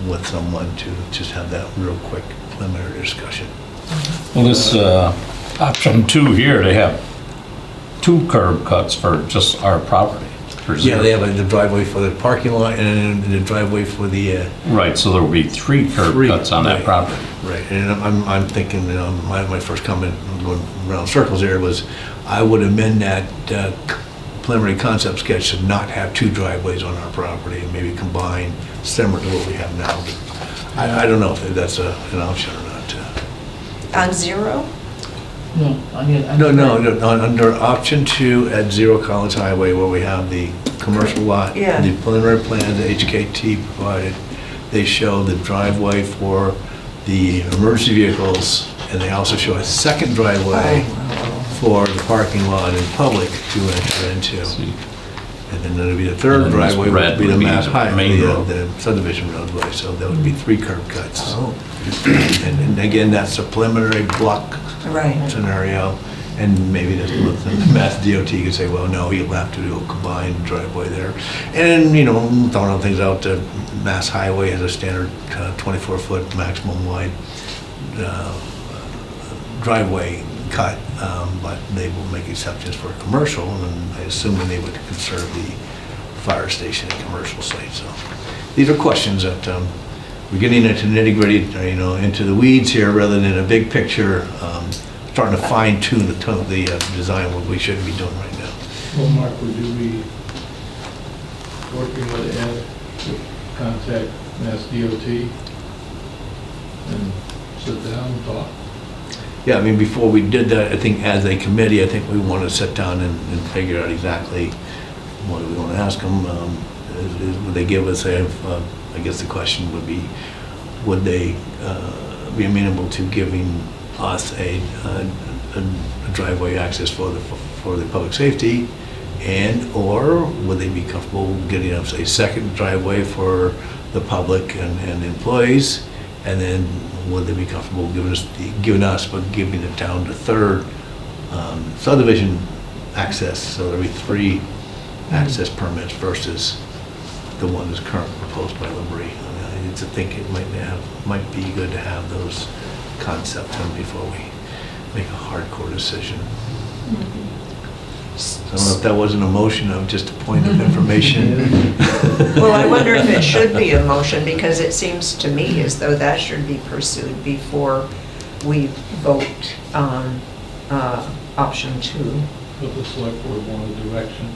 with someone to just have that real quick preliminary discussion. Well, this option 2 here, they have 2 curb cuts for just our property. for Yeah, zero. they have the driveway for the parking lot and the driveway for the... Right, so there will be 3 curb Three, cuts on that right. property. Right, and I'm thinking, my first comment, going around circles there, was I would amend that preliminary concept sketch to not have 2 driveways on our property and maybe combine similar to what we have now. But I don't know if that's an option or not. On zero? No, I mean, I'm No, under option 2 at Zero College Highway, where we have the commercial lot, Yeah. the preliminary plan that HKT provided, they show the driveway for the emergency vehicles, and they also show a second driveway for the parking lot in public to enter into. See. And then there'll be the third And then this driveway, red would be the would be Mass the Highway, main road. the subdivision roadway, so that would be 3 curb cuts. Oh. And again, that's a preliminary block Right. scenario, and maybe the Mass DOT could say, well, no, you'll have to do a combined driveway there. And, you know, throwing out things out, Mass Highway has a standard 24-foot maximum wide driveway cut, but they will make exceptions for commercial, and I assume they would conserve the fire station and commercial site, so. These are questions that, we're getting into nitty-gritty, you know, into the weeds here rather than a big picture, starting to fine tune the design, what we should be doing right now. Well, Mark, would you be working with Ed to contact Mass DOT and sit down and talk? Yeah, I mean, before we did that, I think as a committee, I think we want to sit down and figure out exactly what do we want to ask them. Would they give us I guess the question would be, would they be amenable to giving us a driveway access for the public safety, or would they be comfortable getting us a second driveway for the public and employees, and then would they be comfortable giving the town the third subdivision access, so there'll be 3 access permits versus the one that's currently proposed by Labrie. I mean, I think it might be good to have those concepts in before we make a hardcore decision. So I don't know if that wasn't a motion of just a point of information. Well, I wonder if it should be a motion, because it seems to me as though that should be pursued before we vote on option 2. But the select board wanted direction.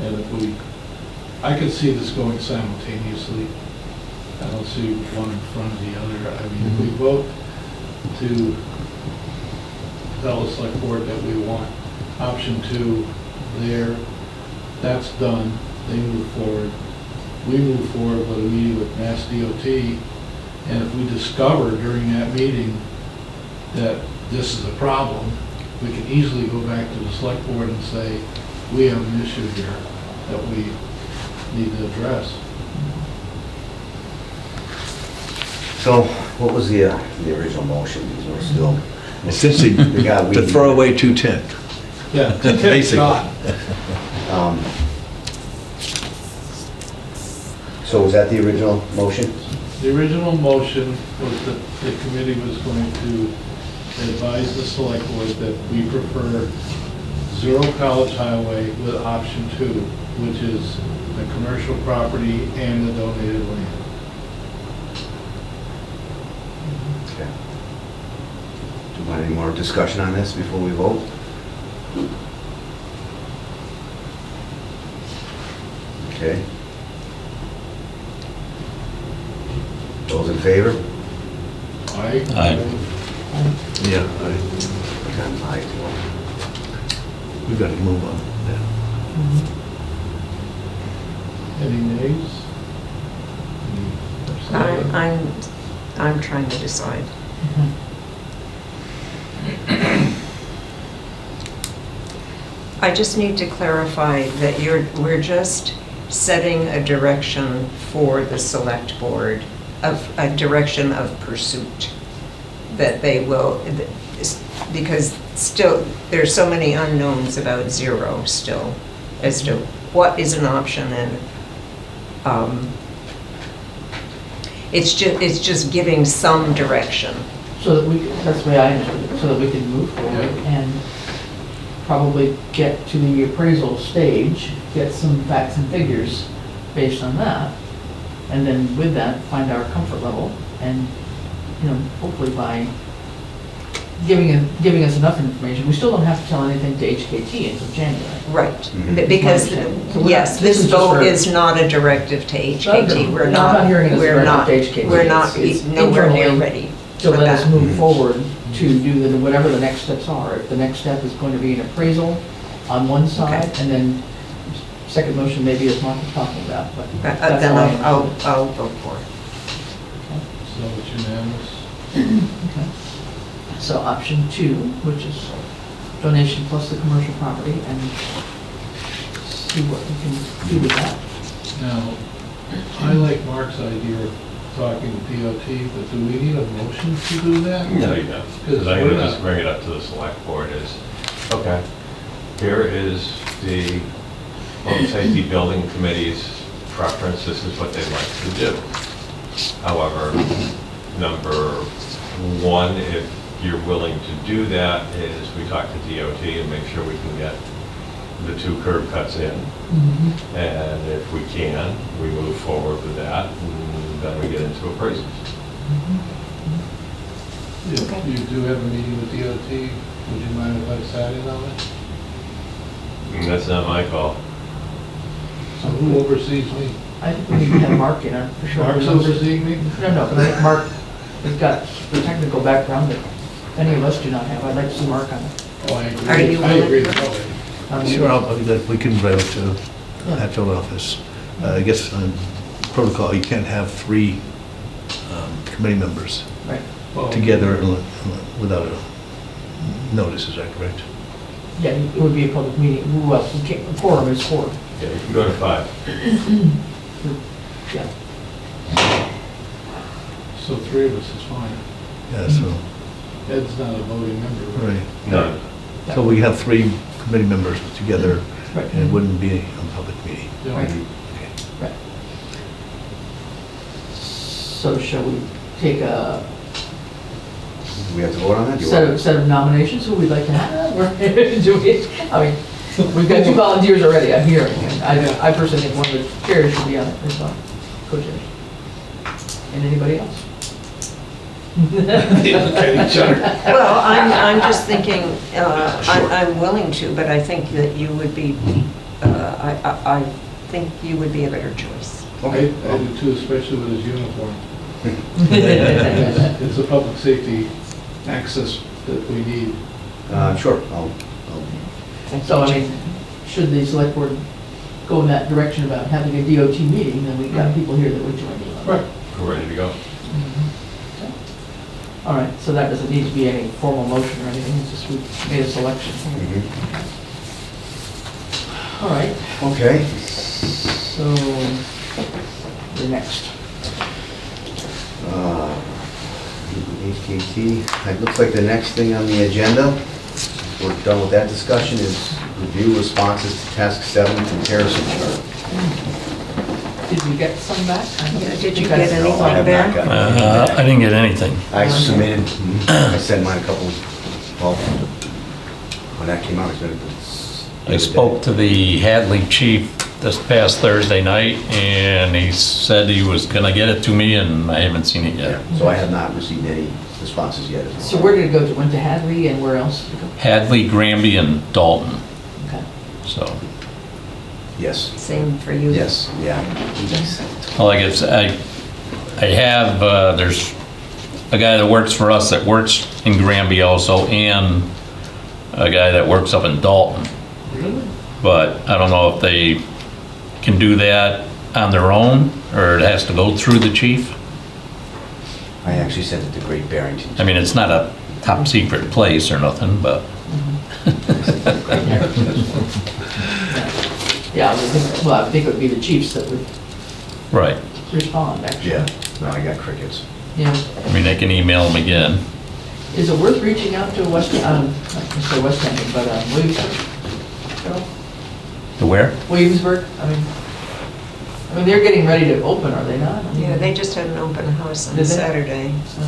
And I could see this going simultaneously. I don't see one in front of the other. I mean, if we vote to tell the select board that we want option 2 there, that's done, they move forward. We move forward with a meeting with Mass DOT, and if we discover during that meeting that this is a problem, we can easily go back to the select board and say, we have an issue here that we need to address. So what was the original motion? These were still... Essentially, to throw away 210. Yeah, Basically. So was that the original motion? The original motion was that the committee was going to advise the select board that we prefer Zero College Highway with option 2, which is the commercial property and the donated land. Okay. Do you want any more discussion on this before we vote? Okay. Those in favor? Aye. Yeah, I'm aye as well. we've got to move on now. Any nays? Any abstentions? I'm trying to decide. I just need to clarify that we're just setting a direction for the select board, of a direction of pursuit, that they will, because still, there's so many unknowns about Zero still, as to what is an option, and it's just giving some direction. So that that's the way I understood it, so that we can move forward and probably get to the appraisal stage, get some facts and figures based on that, and then with that, find our comfort level, and, you know, hopefully by giving us enough information, we still don't have to tell anything to HKT until January. Right, Mhm. because, So we're yes, not- this this is just vote for- is not a directive to HKT. We're I'm not hearing it as a we're directive not, to HKT. we're not It's nowhere near internally ready. to for let us that. move forward to do whatever the next steps are. If the next step is going to be an appraisal on one side, and then second motion maybe is Mark was talking about, but that's Then all I understood. I'll vote for it. So it's unanimous. Okay. So option 2, which is donation plus the commercial property, and see what we can do with that. Now, I like Mark's idea of talking to DOT, but do we need a motion to do that? No, you don't. Because I'm going to just bring it up to the select board is, okay, here is the Public Safety Building Committee's preference, this is what they'd like to do. However, number one, if you're willing to do that, is we talk to DOT and make sure we can get the 2 curb cuts in. And if we can, we move forward with that, and then we get into appraisals. If you do have a meeting with DOT, would you mind if I sat in on it? And that's not my call. So who oversees me? I think we need to have Mark in our, for sure. Mark's overseeing me? No, but I think Mark has got the technical background that any of us do not have. I'd like to see Mark on it. Oh, I agree. Are you I agree willing? totally. Sure, we can write it to Hatfield office. I guess on protocol, you can't have 3 committee members Right. Well, together without a notice, is that correct? Yeah, it would be a public meeting. Who else? We can't, a quorum is 4. Yeah, you can go to 5. Yeah. So 3 of us is fine. Yeah, so, Ed's not a voting member, right? right. No. So we have 3 committee members together, Right. and it wouldn't be a public meeting. Yeah. Right. Okay. Right. So shall we take a Do we have to vote on that? Do you want- set of nominations, who we'd like to have? Or do we, I mean, we've got 2 volunteers already, I'm hearing. And I personally think one of the chairs should be on it, as well, co-chairs. And anybody else? Well, I'm just thinking, I'm willing to, but I think that you would be, I think you would be a better choice. I do too, especially with his uniform. It's a public safety access that we need. Sure, So, I mean, should the select board go in that direction about having a DOT meeting, then we've got people here that would join you. Right. We're ready to go. All right, so that doesn't need to be any formal motion or anything, it's just we made a selection. All right, okay. so the next. HKT, it looks like the next thing on the agenda, we're done with that discussion, is review responses to task 7 comparison chart. Did we get some back? Did you guys- get anything I have not back? gotten- I didn't get anything. I submitted, I sent mine a couple, well, when that came out, I submitted it. I spoke to the Hadley chief this past Thursday night, and he said he was gonna get it to me, and I haven't seen it Yeah, yet. so I have not received any responses yet. So where did it go to? Went to Hadley and where else did it go? Hadley, Granby, and Dalton, Okay. so. Yes, Same for you? yes, yeah. Well, I guess I have, there's a guy that works for us that works in Granby also, and a guy that works up in Dalton. Really? But I don't know if they can do that on their own, or it has to go through the chief. I actually sent it to Great Barrington. I mean, it's not a top secret place or nothing, but Yeah, I think it would be the chiefs that would right. respond, actually. Yeah, no, I got crickets. Yeah. I mean, they can email them again. Is it worth reaching out to West, not necessarily West Hampton, but Williamsburg? Carol? To where? Williamsburg, I mean, they're getting ready to open, are they not? I mean, Yeah, they just had an open house on Did they? Saturday. so.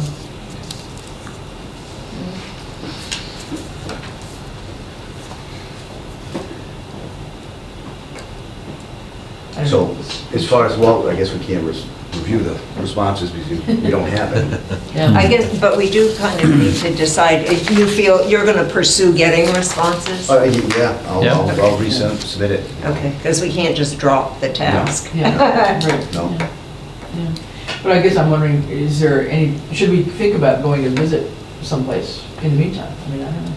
I don't So, know. as far as, well, I guess we can't review the responses because we don't have it. Yeah. I guess, but we do kind of need to decide, if you feel you're going to pursue getting responses? Yeah, Yeah. I'll resubmit it. Okay, because we can't just drop the task. Yeah, right. No. Yeah. But I guess I'm wondering, is there any, should we think about going to visit someplace in the meantime? I mean, I don't know.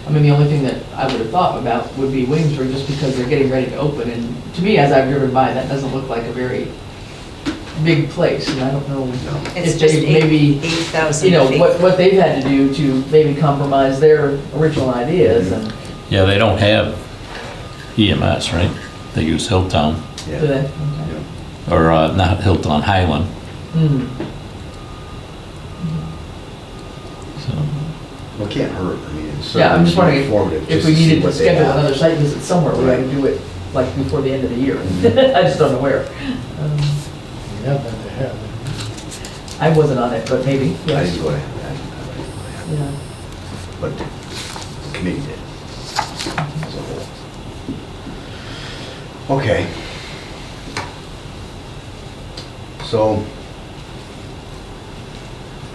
I mean, the only thing that I would have thought about would be Williamsburg, just because they're getting ready to open, and to me, as I've driven by, that doesn't look like a very big place, and I don't know It's if just they maybe, 8,000 you know, feet. what they've had to do to maybe compromise their original ideas, and Yeah, they don't have EMS, right? They use Hilltown, Yeah. do they? Okay. Yeah. or not Hilltown, Highland. Hmm. So, Well, it can't hurt, I mean, it's Yeah, I'm just certainly wondering informative if just we to see needed to what they schedule have. another site visit somewhere, we had to do it like before the end of the year. I just don't know where. Yeah, that they have. I wasn't on it, but maybe, I yes. didn't go to, Yeah. but the committee did, as a whole. Okay. So,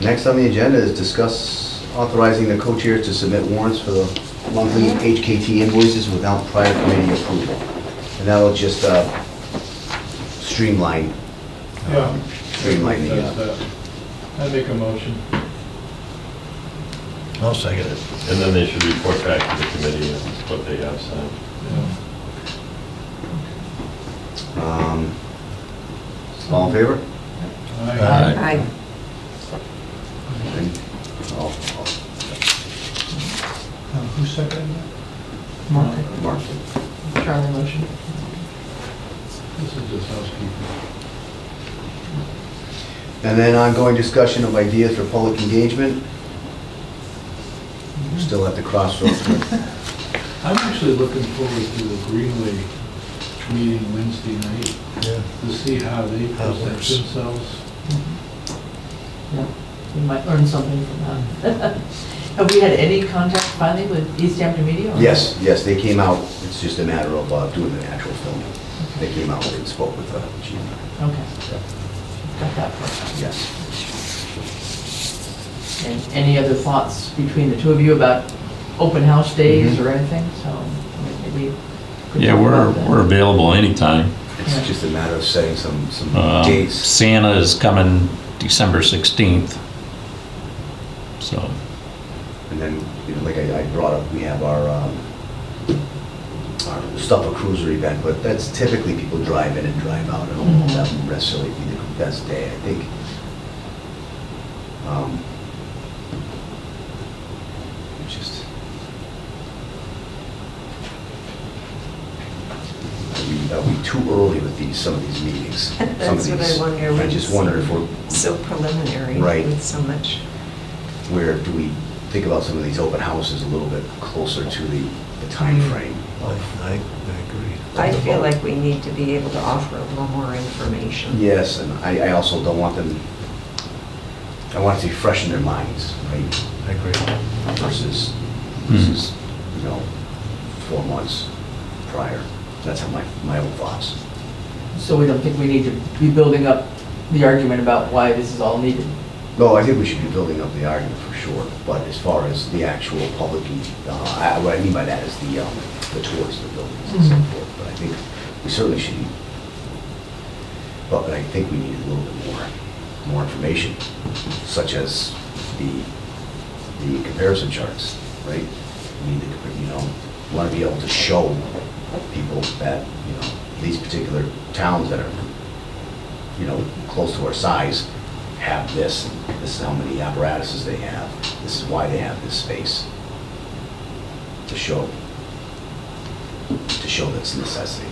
next on the agenda is discuss authorizing the co-chairs to submit warrants for the monthly HKT invoices without prior committee approval. And that'll just streamline, Yeah. streamline the, Does that. I make a motion. I'll second it. And then they should report back to the committee on what they have signed. Yeah. all in favor? Aye. Aye. I, All- Who seconded that? Mark, Mark. Charlie motion. This is just housekeeping. And then ongoing discussion of ideas for public engagement. We're still at the crossroads. I'm actually looking forward to the Greenway meeting Wednesday night Yeah. to see how they How it present works. themselves. Yeah, we might learn something from that. Have we had any contact finally with East Hampton Media? or- Yes, yes, they came out, it's just a matter of doing the actual filming. They came out and spoke with Gina. Okay. Got that part. Yes. And any other thoughts between the two of you about open house days Mhm. or anything? So maybe. we could yeah, talk about that. we're available anytime. It's just a matter of setting some dates. Santa is coming December 16th. So, And then, you know, like I brought up, we have our Stuff a Cruiser event, but that's typically people drive in and drive out. I don't know if that would necessarily be the best day, I think. Just. Are we too early with some of these meetings? Some of that's what I these- wonder. I just wonder if we're, So preliminary Right. with so much. where do we think about some of these open houses a little bit closer to the timeframe? I agree. I feel like we need to be able to offer a little more information. Yes, and I also don't want them, I want it to be fresh in their minds, right? I agree. Versus, you know, 4 months prior. That's how my own thoughts. So we don't think we need to be building up the argument about why this is all needed? No, I think we should be building up the argument for sure, but as far as the actual public, what I mean by that is the tours of the buildings and so forth, but I think we certainly should be, but I think we need a little bit more information, such as the comparison charts, right? We need to, you know, want to be able to show people that, you know, these particular towns that are, you know, close to our size have this, and this is how many apparatuses they have, this is why they have this space. To show this necessity.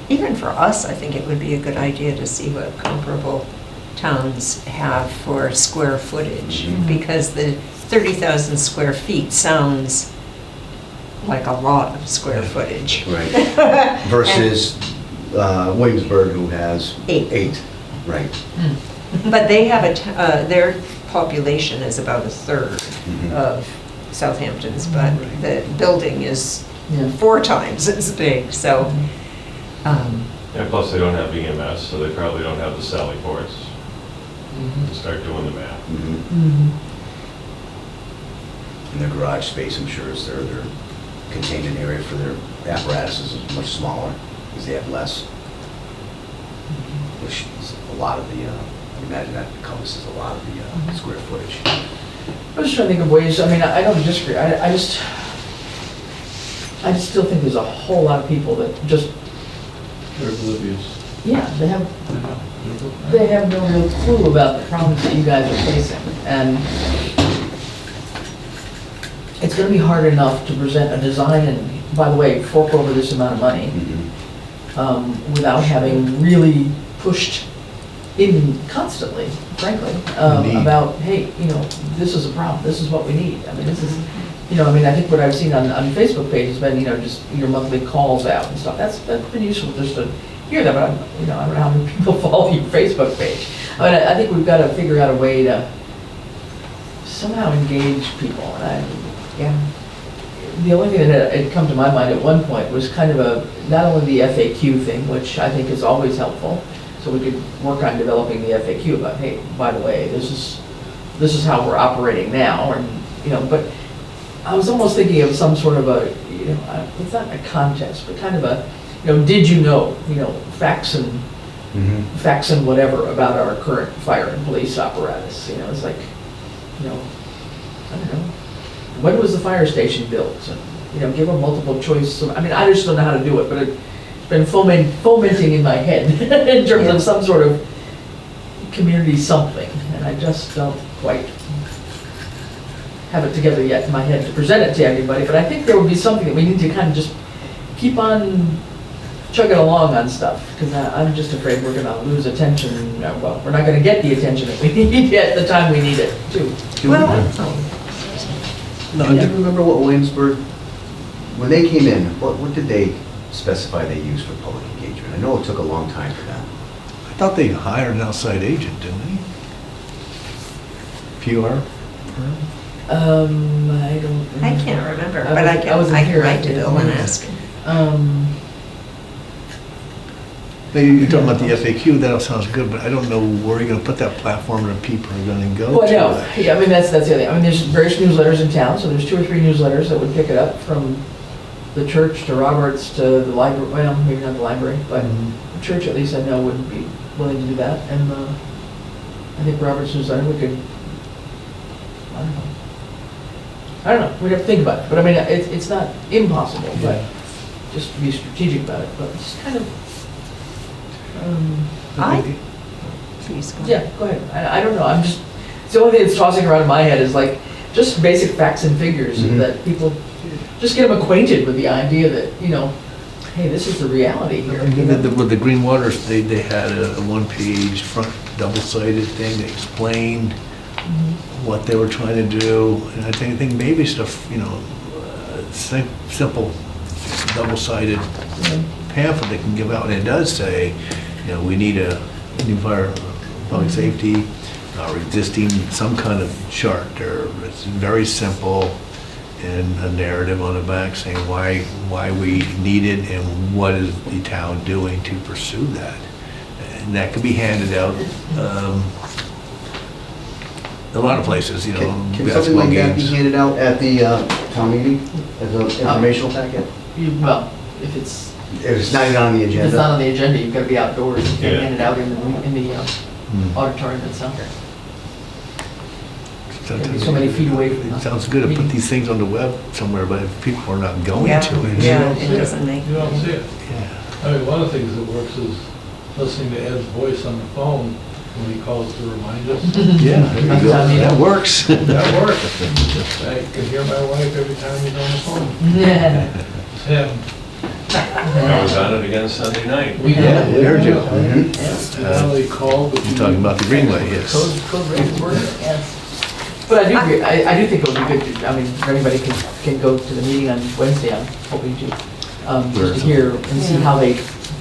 Even for us, I think it would be a good idea to see what comparable towns have for square footage, Mhm. because the 30,000 square feet sounds like a lot of square footage. Right. Versus Williamsburg, who has 8. Right. But they have their population is about a third Mhm. of Southampton's, but Right. the building is Yeah. 4 times as big, so, And plus, they don't have EMS, so they probably don't have the Sally ports to start doing the math. Mhm. Mhm. And their garage space, I'm sure, is their containment area for their apparatuses is much smaller, because they have less. which is a lot of the, I imagine that encompasses a lot of the square footage. I was just trying to think of ways, I mean, I don't disagree, I just still think there's a whole lot of people that just, They're oblivious. yeah, they have no real clue about the problems that you guys are facing. And it's gonna be hard enough to present a design and, by the way, fork over this amount of money without having really pushed in constantly, frankly, about, hey, you know, this is a problem, this is what we need. I mean, this is, you know, I mean, I think what I've seen on Facebook page has been, you know, just your monthly calls out and stuff. That's been useful just to hear that, but you know, I don't know how many people follow your Facebook page. I mean, I think we've got to figure out a way to somehow engage people. And the only thing that had come to my mind at one point was kind of not only the FAQ thing, which I think is always helpful, so we could work on developing the FAQ about, hey, by the way, this is how we're operating now, and you know, but I was almost thinking of some sort of a, you know, it's not a contest, but kind of a, you know, did you know, facts and whatever about our current fire and police apparatus. You know, it's like, you know, I don't know, when was the fire station built? And, you know, give them multiple choice. I mean, I just don't know how to do it, but it's been fomenting in my head in terms of some sort of community something, and I just don't quite have it together yet in my head to present it to everybody, but I think there would be something that we need to kind of just keep on chugging along on stuff, because I'm just afraid we're going to lose attention. Well, we're not going to get the attention that we need at the time we need it, too. Do you remember what Williamsburg, when they came in, what did they specify they used for public engagement? I know it took a long time for them. I thought they hired an outside agent, didn't they? PR? I don't. I can't remember, I but I wasn't can here. write to Bill and ask him. You're talking about the FAQ, that sounds good, but I don't know where you're gonna put that platform and people are gonna go to. Well, no, yeah, I mean, that's the other thing. I mean, there's various newsletters in town, so there's 2 or 3 newsletters that would pick it up, from the church to Roberts to the library, well, maybe not the library, but the church at least I know would be willing to do that, and I think Roberts newsletter, we could, I don't know, we'd have to think about it, but I mean, it's not impossible, but just to be strategic about it, but just kind of, Please go. yeah, go ahead. I don't know, I'm just, it's the only thing that's tossing around in my head is like, just basic facts and figures, that people, just get them acquainted with the idea that, you know, hey, this is the reality here. With the Green Waters, they had a one-page front double-sided thing that explained what they were trying to do, and I think maybe stuff, you know, simple double-sided pamphlet they can give out, and it does say, you know, we need a new fire public safety, or existing some kind of chart, or it's very simple, and a narrative on the back saying why we need it and what is the town doing to pursue that. And that could be handed out a lot of places, you know. Can something like that be handed out at the town meeting as an informational packet? Well, if it's not even on the If it's agenda? not on the agenda, you've got to be outdoors, you can't Yeah. hand it out in the auditorium itself. Maybe so many feet away from It the sounds good to put meeting. these things on the web somewhere, but if people are not going Yeah, to it. yeah, don't see it it. doesn't make. You don't see it. Yeah. I mean, one of the things that works is listening to Ed's voice on the phone when he calls to remind us. Yeah, there you go. That works. That works. I can hear my wife every time he's on the phone. Yeah. It's him. I was on it again Sunday night. We Yeah, we heard you. Not only called, but You're talking about the Greenway, yes. Code red word, yes. But I do agree, I do think it would be good to, I mean, if anybody can go to the meeting on Wednesday, I'm hoping to, just to hear and see how they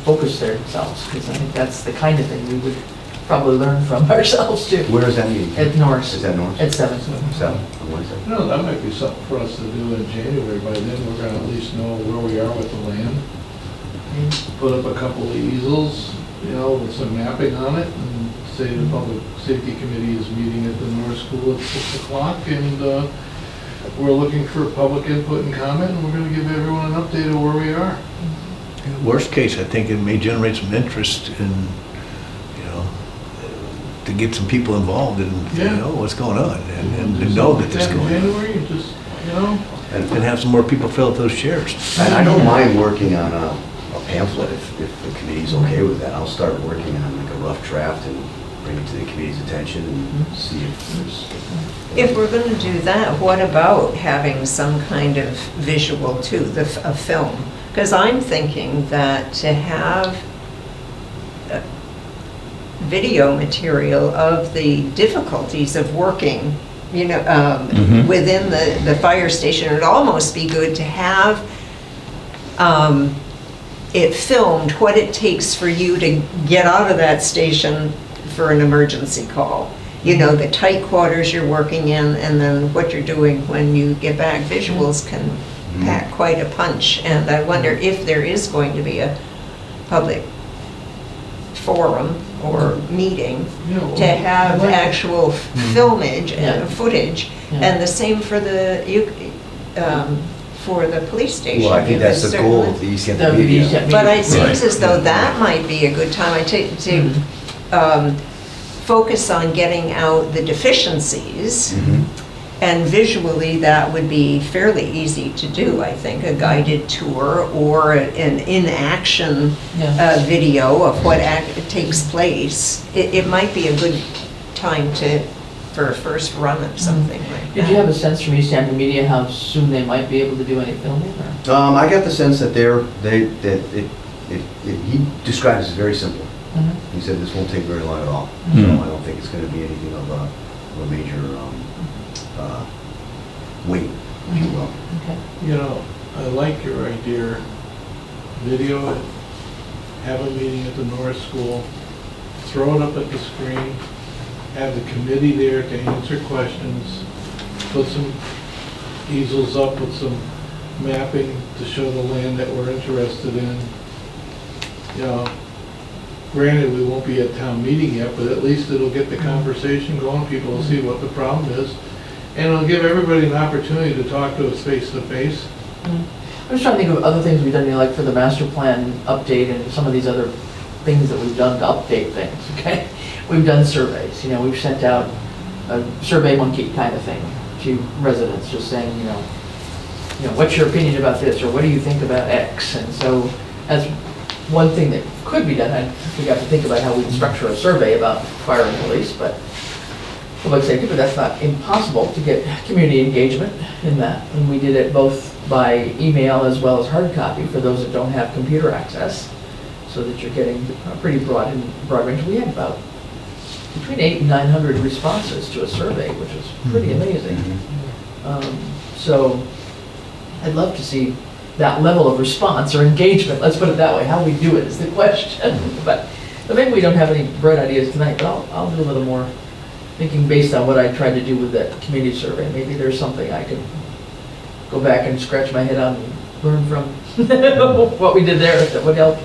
focus themselves, because I think that's the kind of thing we would probably learn from ourselves too. Where is that meeting? At Norris. Is that Norris? At 7. 7, on Wednesday. you know, that might be something for us to do in January. By then, we're gonna at least know where we are with the land. Put up a couple of easels, you know, with some mapping on it, and say the Public Safety Committee is meeting at the Norris School at 6 o'clock, and we're looking for public input and comment, and we're gonna give everyone an update of where we are. Worst case, I think it may generate some interest in to get some people involved and, you Yeah. know, what's going on, and to know that this is In going on. January, you just, you know, And have some more people fill out those chairs. And I don't mind working on a pamphlet if the committee's okay with that. I'll start working on like a rough draft and bring it to the committee's attention and see if there's... If we're going to do that, what about having some kind of visual too, a film? Because I'm thinking that to have video material of the difficulties of working, you know, within the fire station, it'd almost be good to have it filmed, what it takes for you to get out of that station for an emergency call. You know, the tight quarters you're working in, and then what you're doing when you get back. Visuals can pack quite a punch, and I wonder if there is going to be a public forum or meeting Yeah, to have I like it. actual filmage Yeah. and footage, Yeah. and the same for the police station. Well, I think that's the goal of the East Hampton That would be Media. East But it Hampton. seems as though that might be a good time to focus on getting out the deficiencies, Mhm. and visually that would be fairly easy to do, I think, a guided tour or an in-action Yeah. video of what takes place. It might be a good time for a first run of something like that. Did you have a sense from East Hampton Media how soon they might be able to do any filming, or? I got the sense that he describes it as very simple. He said this won't take very long at all. So Mhm. I don't think it's gonna be anything of a major wait, if you will. Okay. you know, I like your idea. Video it, have a meeting at the North School, throw it up at the screen, have the committee there to answer questions, put some easels up with some mapping to show the land that we're interested in. You know, granted, we won't be at town meeting yet, but at least it'll get the conversation going, people will see what the problem is, and it'll give everybody an opportunity to talk to us face to face. I was trying to think of other things we've done, you know, like for the master plan update and some of these other things that we've done to update things, okay? We've done surveys, you know, we've sent out a survey monkey kind of thing to residents, just saying, you know, what's your opinion about this, or what do you think about X? And so that's one thing that could be done. I forgot to think about how we'd structure a survey about fire and police, but public safety, but that's not impossible to get community engagement in that. And we did it both by email as well as hard copy for those that don't have computer access, so that you're getting a pretty broad range. We had about between 800 and 900 responses to a survey, which is pretty amazing. So I'd love to see that level of response or engagement, let's put it that way. How we do it is the question. But maybe we don't have any bright ideas tonight, but I'll do a little more thinking based on what I tried to do with that community survey. Maybe there's something I could go back and scratch my head on and learn from what we did there that would help,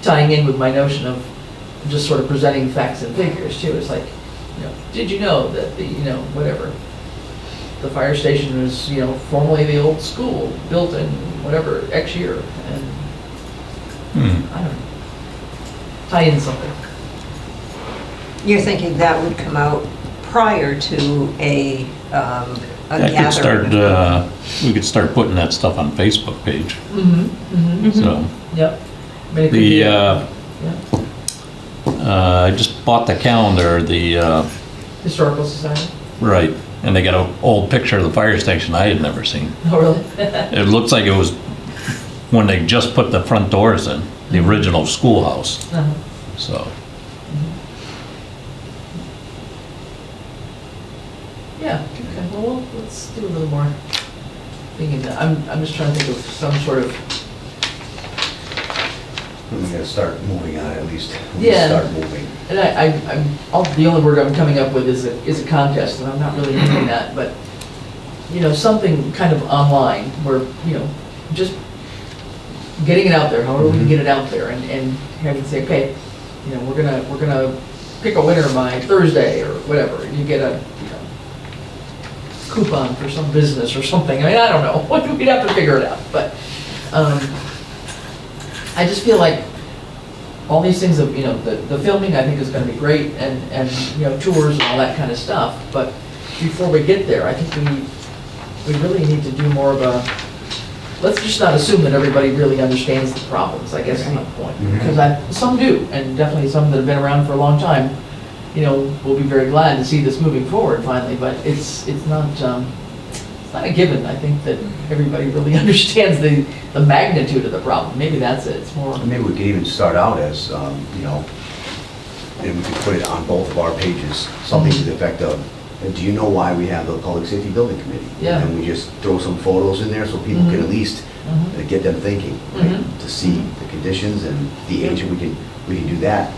tying in with my notion of just sort of presenting facts and figures too. It's like, did you know that the the fire station was, formerly the old school, built in whatever, X year, and I don't know, tie in something. You're thinking that would come out prior to a gathering? We could start putting that stuff on Facebook page, so. Yep. I mean, it could be I just bought the calendar, Historical Society. right, and they got an old picture of the fire station I had never seen. Oh, really? It looks like it was when they just put the front doors in, the original schoolhouse, Uh-huh. so. Yeah, okay, well, let's do a little more thinking. I'm just trying to think of some sort of, We gotta start moving on it, at least. Yeah. Start moving. and the only word I'm coming up with is a contest, and I'm not really meaning that, but, something kind of online where, just getting it out there, however we can get it out there, and having to say, okay, we're gonna pick a winner by Thursday or whatever, and you get a, coupon for some business or something. I mean, I don't know. We'd have to figure it out. But I just feel like all these things of, the filming I think is gonna be great and, tours and all that kind of stuff. But before we get there, I think we really need to do more of a, let's just not assume that everybody really understands the problems, I guess is my point. Because some do, and definitely some that have been around for a long time, will be very glad to see this moving forward finally, but it's not a given, I think, that everybody really understands the magnitude of the problem. Maybe that's it, it's more. Maybe we could even start out as, and we could put it on both of our pages, something to the effect of, do you know why we have the Public Safety Building Committee? Yeah. And we just throw some photos in there so people can at least get them thinking, right? To see the conditions and the age, and we can do that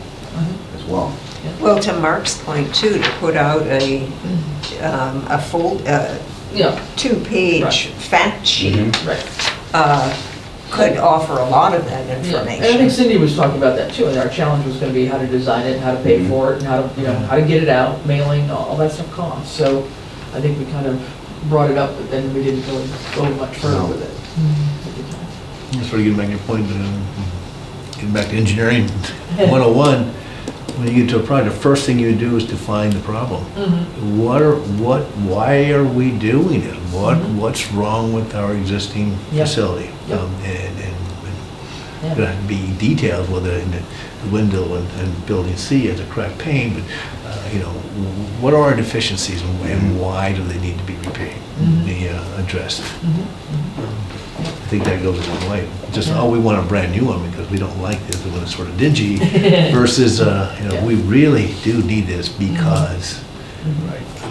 as well. Well, to Mark's point too, to put out a two-page Right. fact sheet Right. could offer a lot of that Yeah, and I think information. Cindy was talking about that too, and our challenge was gonna be how to design it, how to pay for it, and how to, how to get it out, mailing, all that stuff costs. So I think we kind of brought it up, but then we didn't really go much further with it. That's where you can make your point, getting back to engineering 101, when you get to a project, the first thing you do is define the problem. Why are we doing it? What's wrong with our existing Yeah. facility? Yep. And there have to be details, whether in the window and building C has a cracked pane, but, what are our deficiencies and why do they need to be addressed? I think that goes a long way. Just, we want a brand new one because we don't like this, we want it sort of dingy, versus, we really do need this because,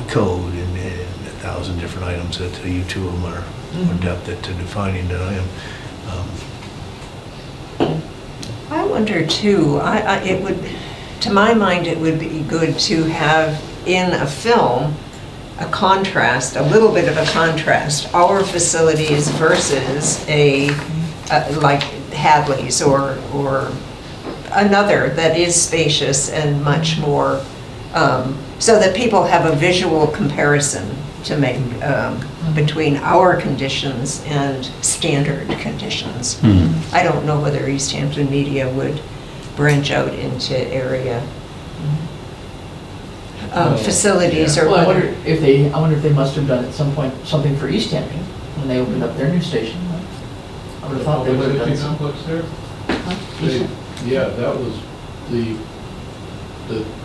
code and 1,000 different items that you two of them are adept at defining that I am. I wonder too, it would, to my mind, it would be good to have in a film a contrast, a little bit of a contrast, our facilities versus like Hadley's or another that is spacious and much more, so that people have a visual comparison to make between our conditions and standard conditions. I don't know whether East Hampton Media would branch out into area facilities or Well, I whether. wonder if they must have done at some point something for East Hampton when they opened up their new station. I would have thought they would have done Public safety something. complex there? Yeah, that was the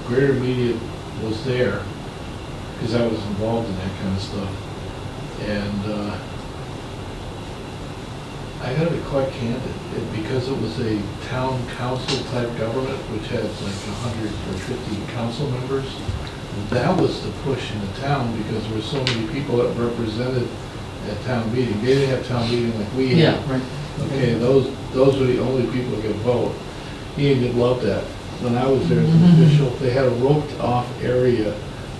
greater media was there, because I was involved in that kind of stuff. And I gotta be quite candid, because it was a town council type government, which had like 100 or 50 council members, that was the push in the town, because there were so many people that represented at town meeting. They didn't have town meeting like we had. Yeah, right. Okay, those were the only people that could vote. Ian did love that. When I was there as an official, they had a roped off area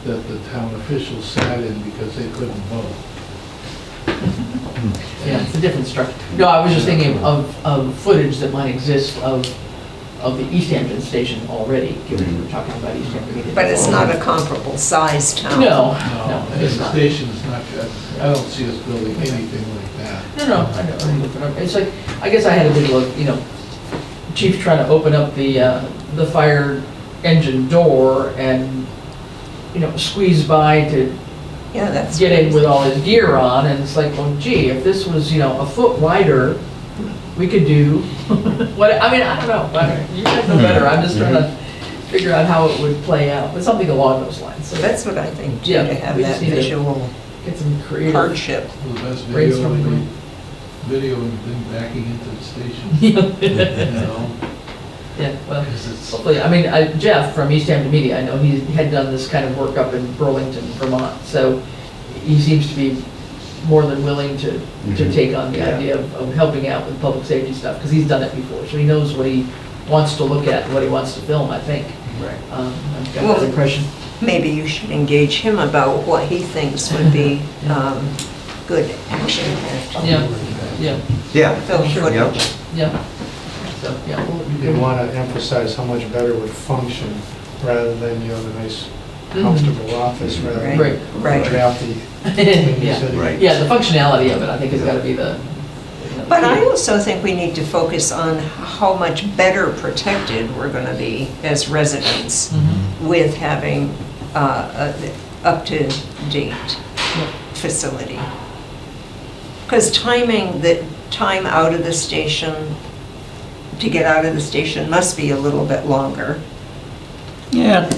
that the town officials sat in because they couldn't vote. Yeah, it's a different structure. No, I was just thinking of footage that might exist of the East Hampton station already, given we're talking about East Hampton Media. But it's not a comparable size town. No, And it's the not. station is not good. I don't see us building anything like that. No, I know. It's like, I guess I had a big look, Chief trying to open up the fire engine door and, squeeze by to Yeah, that's. get in with all his gear on, and it's like, well, gee, if this was, a foot wider, we could do, I don't know, you guys know better, I'm just trying to figure out how it would play out, but something along those lines. So that's what I think, too, Yeah, to have we that just need to visual Get some creative. hardship. Well, the best Brainstorming. video would have been backing into the station. Yeah, well, 'Cause it's- hopefully, Jeff from East Hampton Media, I know he had done this kind of work up in Burlington, Vermont, so he seems to be more than willing to take on the Yeah. idea of helping out with public safety stuff, because he's done it before, so he knows what he wants to look at, and what he wants to film, I think. Right. I've got that impression. Maybe you should engage him about what he thinks would be good action Yeah, yeah, Yeah. film Sure. footage. yeah. So, yeah. You want to emphasize how much better it would function rather than, the nice comfortable office rather than Right. Right. drafty. Yeah. Right. Yeah, the functionality of it, I think, has got to be the But I also think we need to focus on how much better protected we're going to be as residents with having a up-to-date facility. Because timing the time out of the station, to get out of the station must be a little bit longer. Yeah,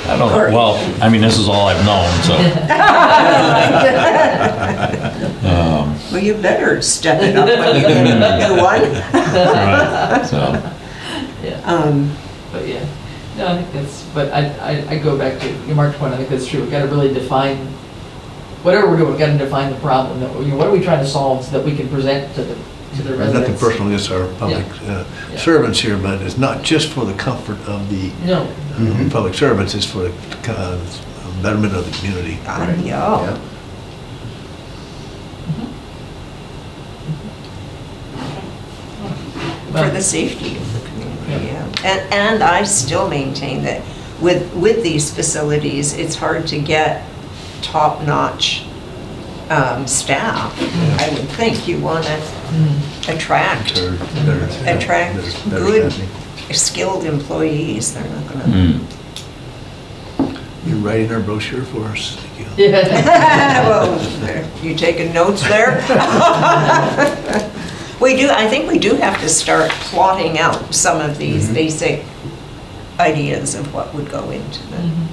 I don't know, well, I mean, this is all I've known, so. Well, you better step it up when you get a new one. Right, so, But yeah, no, I think that's, but I go back to your Mark's point, I think that's true, we've got to really define, whatever we're doing, we've got to define the problem, that, what are we trying to solve so that we can present to the There's residents. nothing personal against our public servants here, but it's not just for the comfort of the No, public servants, it's for the betterment of the community. Yeah. For the safety of the community, yeah. And I still maintain that with these facilities, it's hard to get top-notch staff. I would think you want to attract good, skilled employees. They're not going to... You're writing our brochure for us, thank you. Well, you taking notes there? I think we do have to start plotting out some of these basic ideas of what would go into them.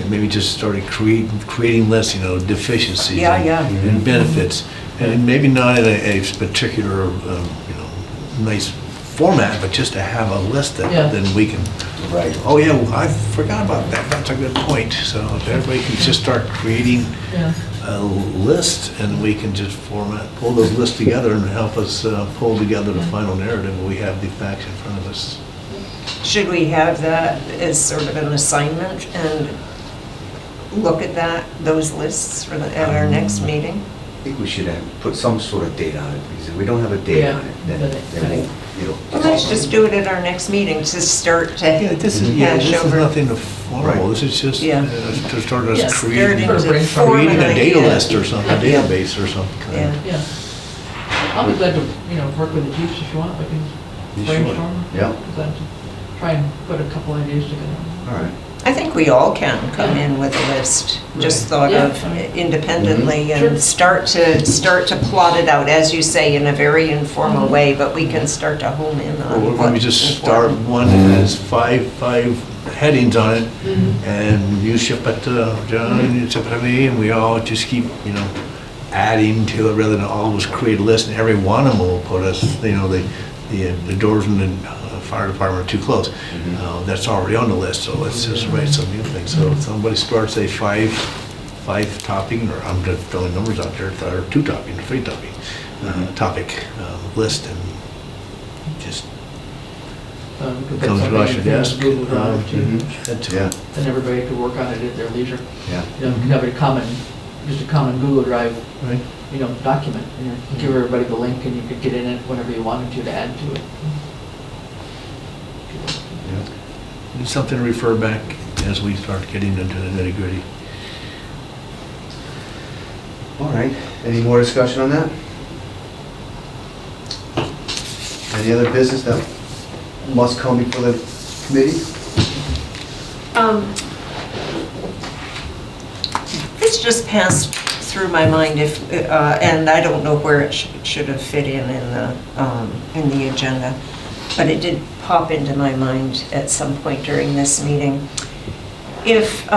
Maybe just started creating lists, deficiencies Yeah. and benefits, and maybe not in a particular, nice format, but just to have a list that then we can. Right. Oh yeah, well, I forgot about that. That's a good point. So if everybody can just start creating a list, and we can just pull those lists together and help us pull together the final narrative. We have the facts in front of us. Should we have that as sort of an assignment and look at those lists at our next meeting? I think we should put some sort of date on it, because if we don't have a date on it, then Well, let's just do it at our next meeting to start to This is hash over. nothing formal. This is just to start us Starting creating to form a an data idea. list or something, a database or something. Yeah. I'll be glad to, work with the chiefs if you want, we can brainstorm. Yeah. Glad to try and put a couple ideas together. All right. I think we all can come in with a list, just thought of independently, and start to plot it out, as you say, in a very informal way, but we can start to home in on Or what maybe just start one that has five headings on it, and you ship it to John, and you ship it to me, and we all just keep, adding to it, rather than always create a list, and every one of them will put us, the doors in the fire department are too close. That's already on the list, so let's just write some new things. So if somebody starts a five topping, or I'm just throwing numbers out there, or 2 topping, or 3 topping topic list, and just comes across your desk. Google Drive too. Yeah. And everybody could work on it at their leisure. Yeah. You could have just a common Google Drive, Right. document, and give everybody the link, and you could get in it whenever you wanted to add to it. It's something to refer back as we start getting into the nitty-gritty. All right. Any more discussion on that? Any other business that must come before the committee? This just passed through my mind, and I don't know where it should have fit in the agenda, but it did pop into my mind at some point during this meeting. If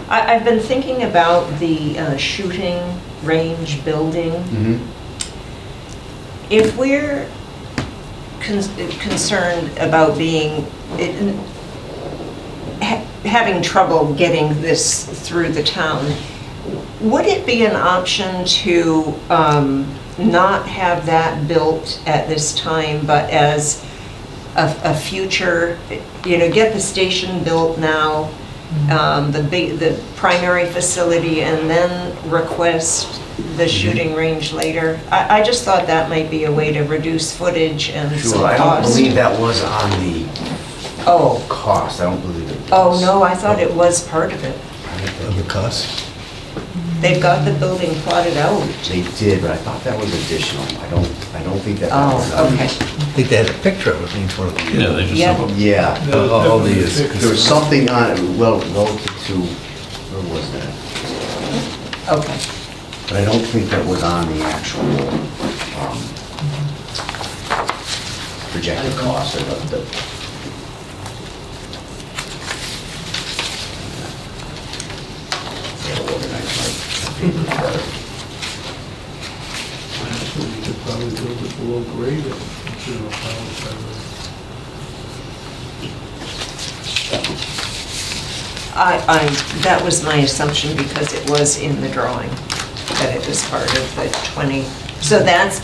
I've been thinking about the shooting range building. If we're concerned about having trouble getting this through the town, would it be an option to not have that built at this time, but as a future, get the station built now, the primary facility, and then request the shooting range later? I just thought that might be a way to reduce footage and some Sure, I don't cost. believe that was on the cost. I don't believe it was. Oh, no, I thought it was part of it. Of the cost? They've got the building plotted out. They did, but I thought that was additional. I don't think that. Oh, okay. I think they had a picture of it in one of the. Yeah, they just. Yeah. Yeah. All these. There was something on it, well, relative to, where was that? Okay. But I don't think that was on the actual projected cost or the. Yeah, organized my paper better. Actually, you could probably build it below grade and consider a power That was my assumption because it was in the drawing, that it was part of the 20. So that's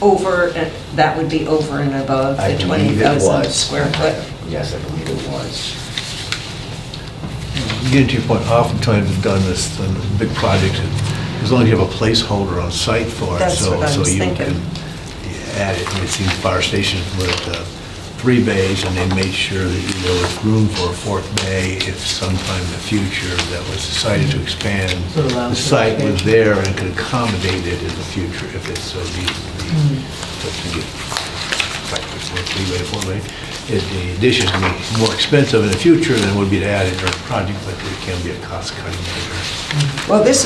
over, that would be over and above I the believe it 20,000 was. square foot. Yes, I believe it was. Getting to your point, oftentimes we've done this on big projects, as long as you have a placeholder on site for it. That's what I was you thinking. can add it. And it seems fire stations with 3 bays, and they made sure that there was room for a 4th bay if sometime in the future that was decided to expand. So it allows The for site was expansion. there and could accommodate it in the future if it so needed to be. But to get like a 3-bay, 4-bay, the addition can be more expensive in the future than would be to add it in a project, but it can be a cost-cutting measure. Well, this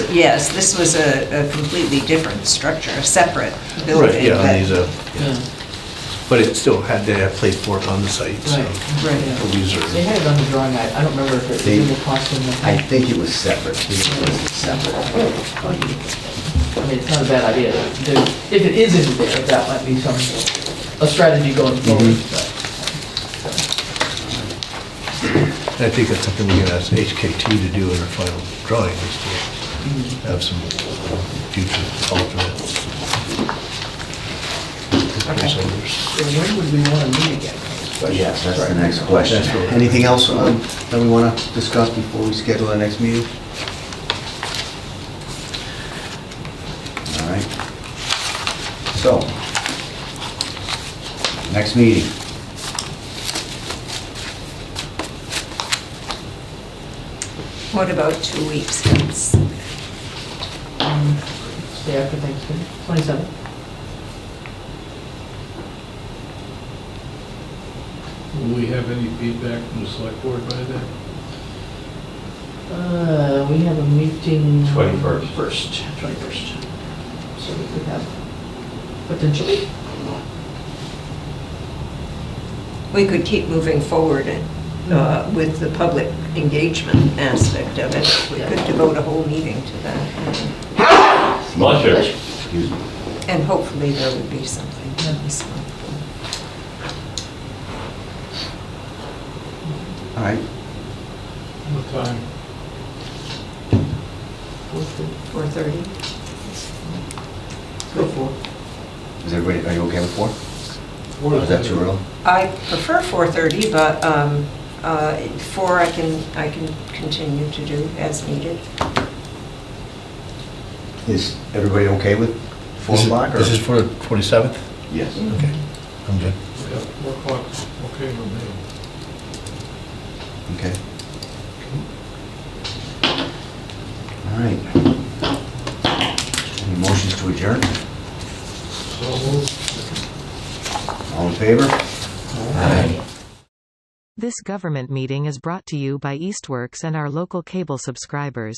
was a completely different structure, a separate building. Right, yeah, but- these Yeah. but it still had to have place for it on the site, so. Right, yeah. These They are, had it on the drawing, I don't remember if it was in the cost in the. I think it was separate. I think it was separate. I mean, it's not a bad idea. If it is in there, that might be a strategy going forward. but- I think that's something we can ask HKT to do in their final drawing, is to have some future alternates. Placeholders. So when would we want to meet again? But yes, that's the next question. That's what- Anything else that we want to discuss before we schedule our next meeting? All right. So, next meeting. What about 2 weeks hence? Day after Thanksgiving, 27th. Will we have any feedback from the select board by then? We have a meeting. 21st. 21st. So we could have, potentially. We could keep moving forward with the public engagement aspect of it. We could devote a whole meeting to that. Bless you. Excuse me. And hopefully there would be something useful. All right. What time? 4:30? Go for it. Is everybody, are you okay with 4? Or is that too early? I prefer 4:30, but 4 I can continue to do as needed. Is everybody okay with 4 o'clock? or- This is for the 27th? Yes. Okay, I'm good. Yeah, 4 o'clock's okay with me. Okay. All right. Any motions to adjourn? So moved. All in favor? This government meeting is brought to you by Eastworks and our local cable subscribers.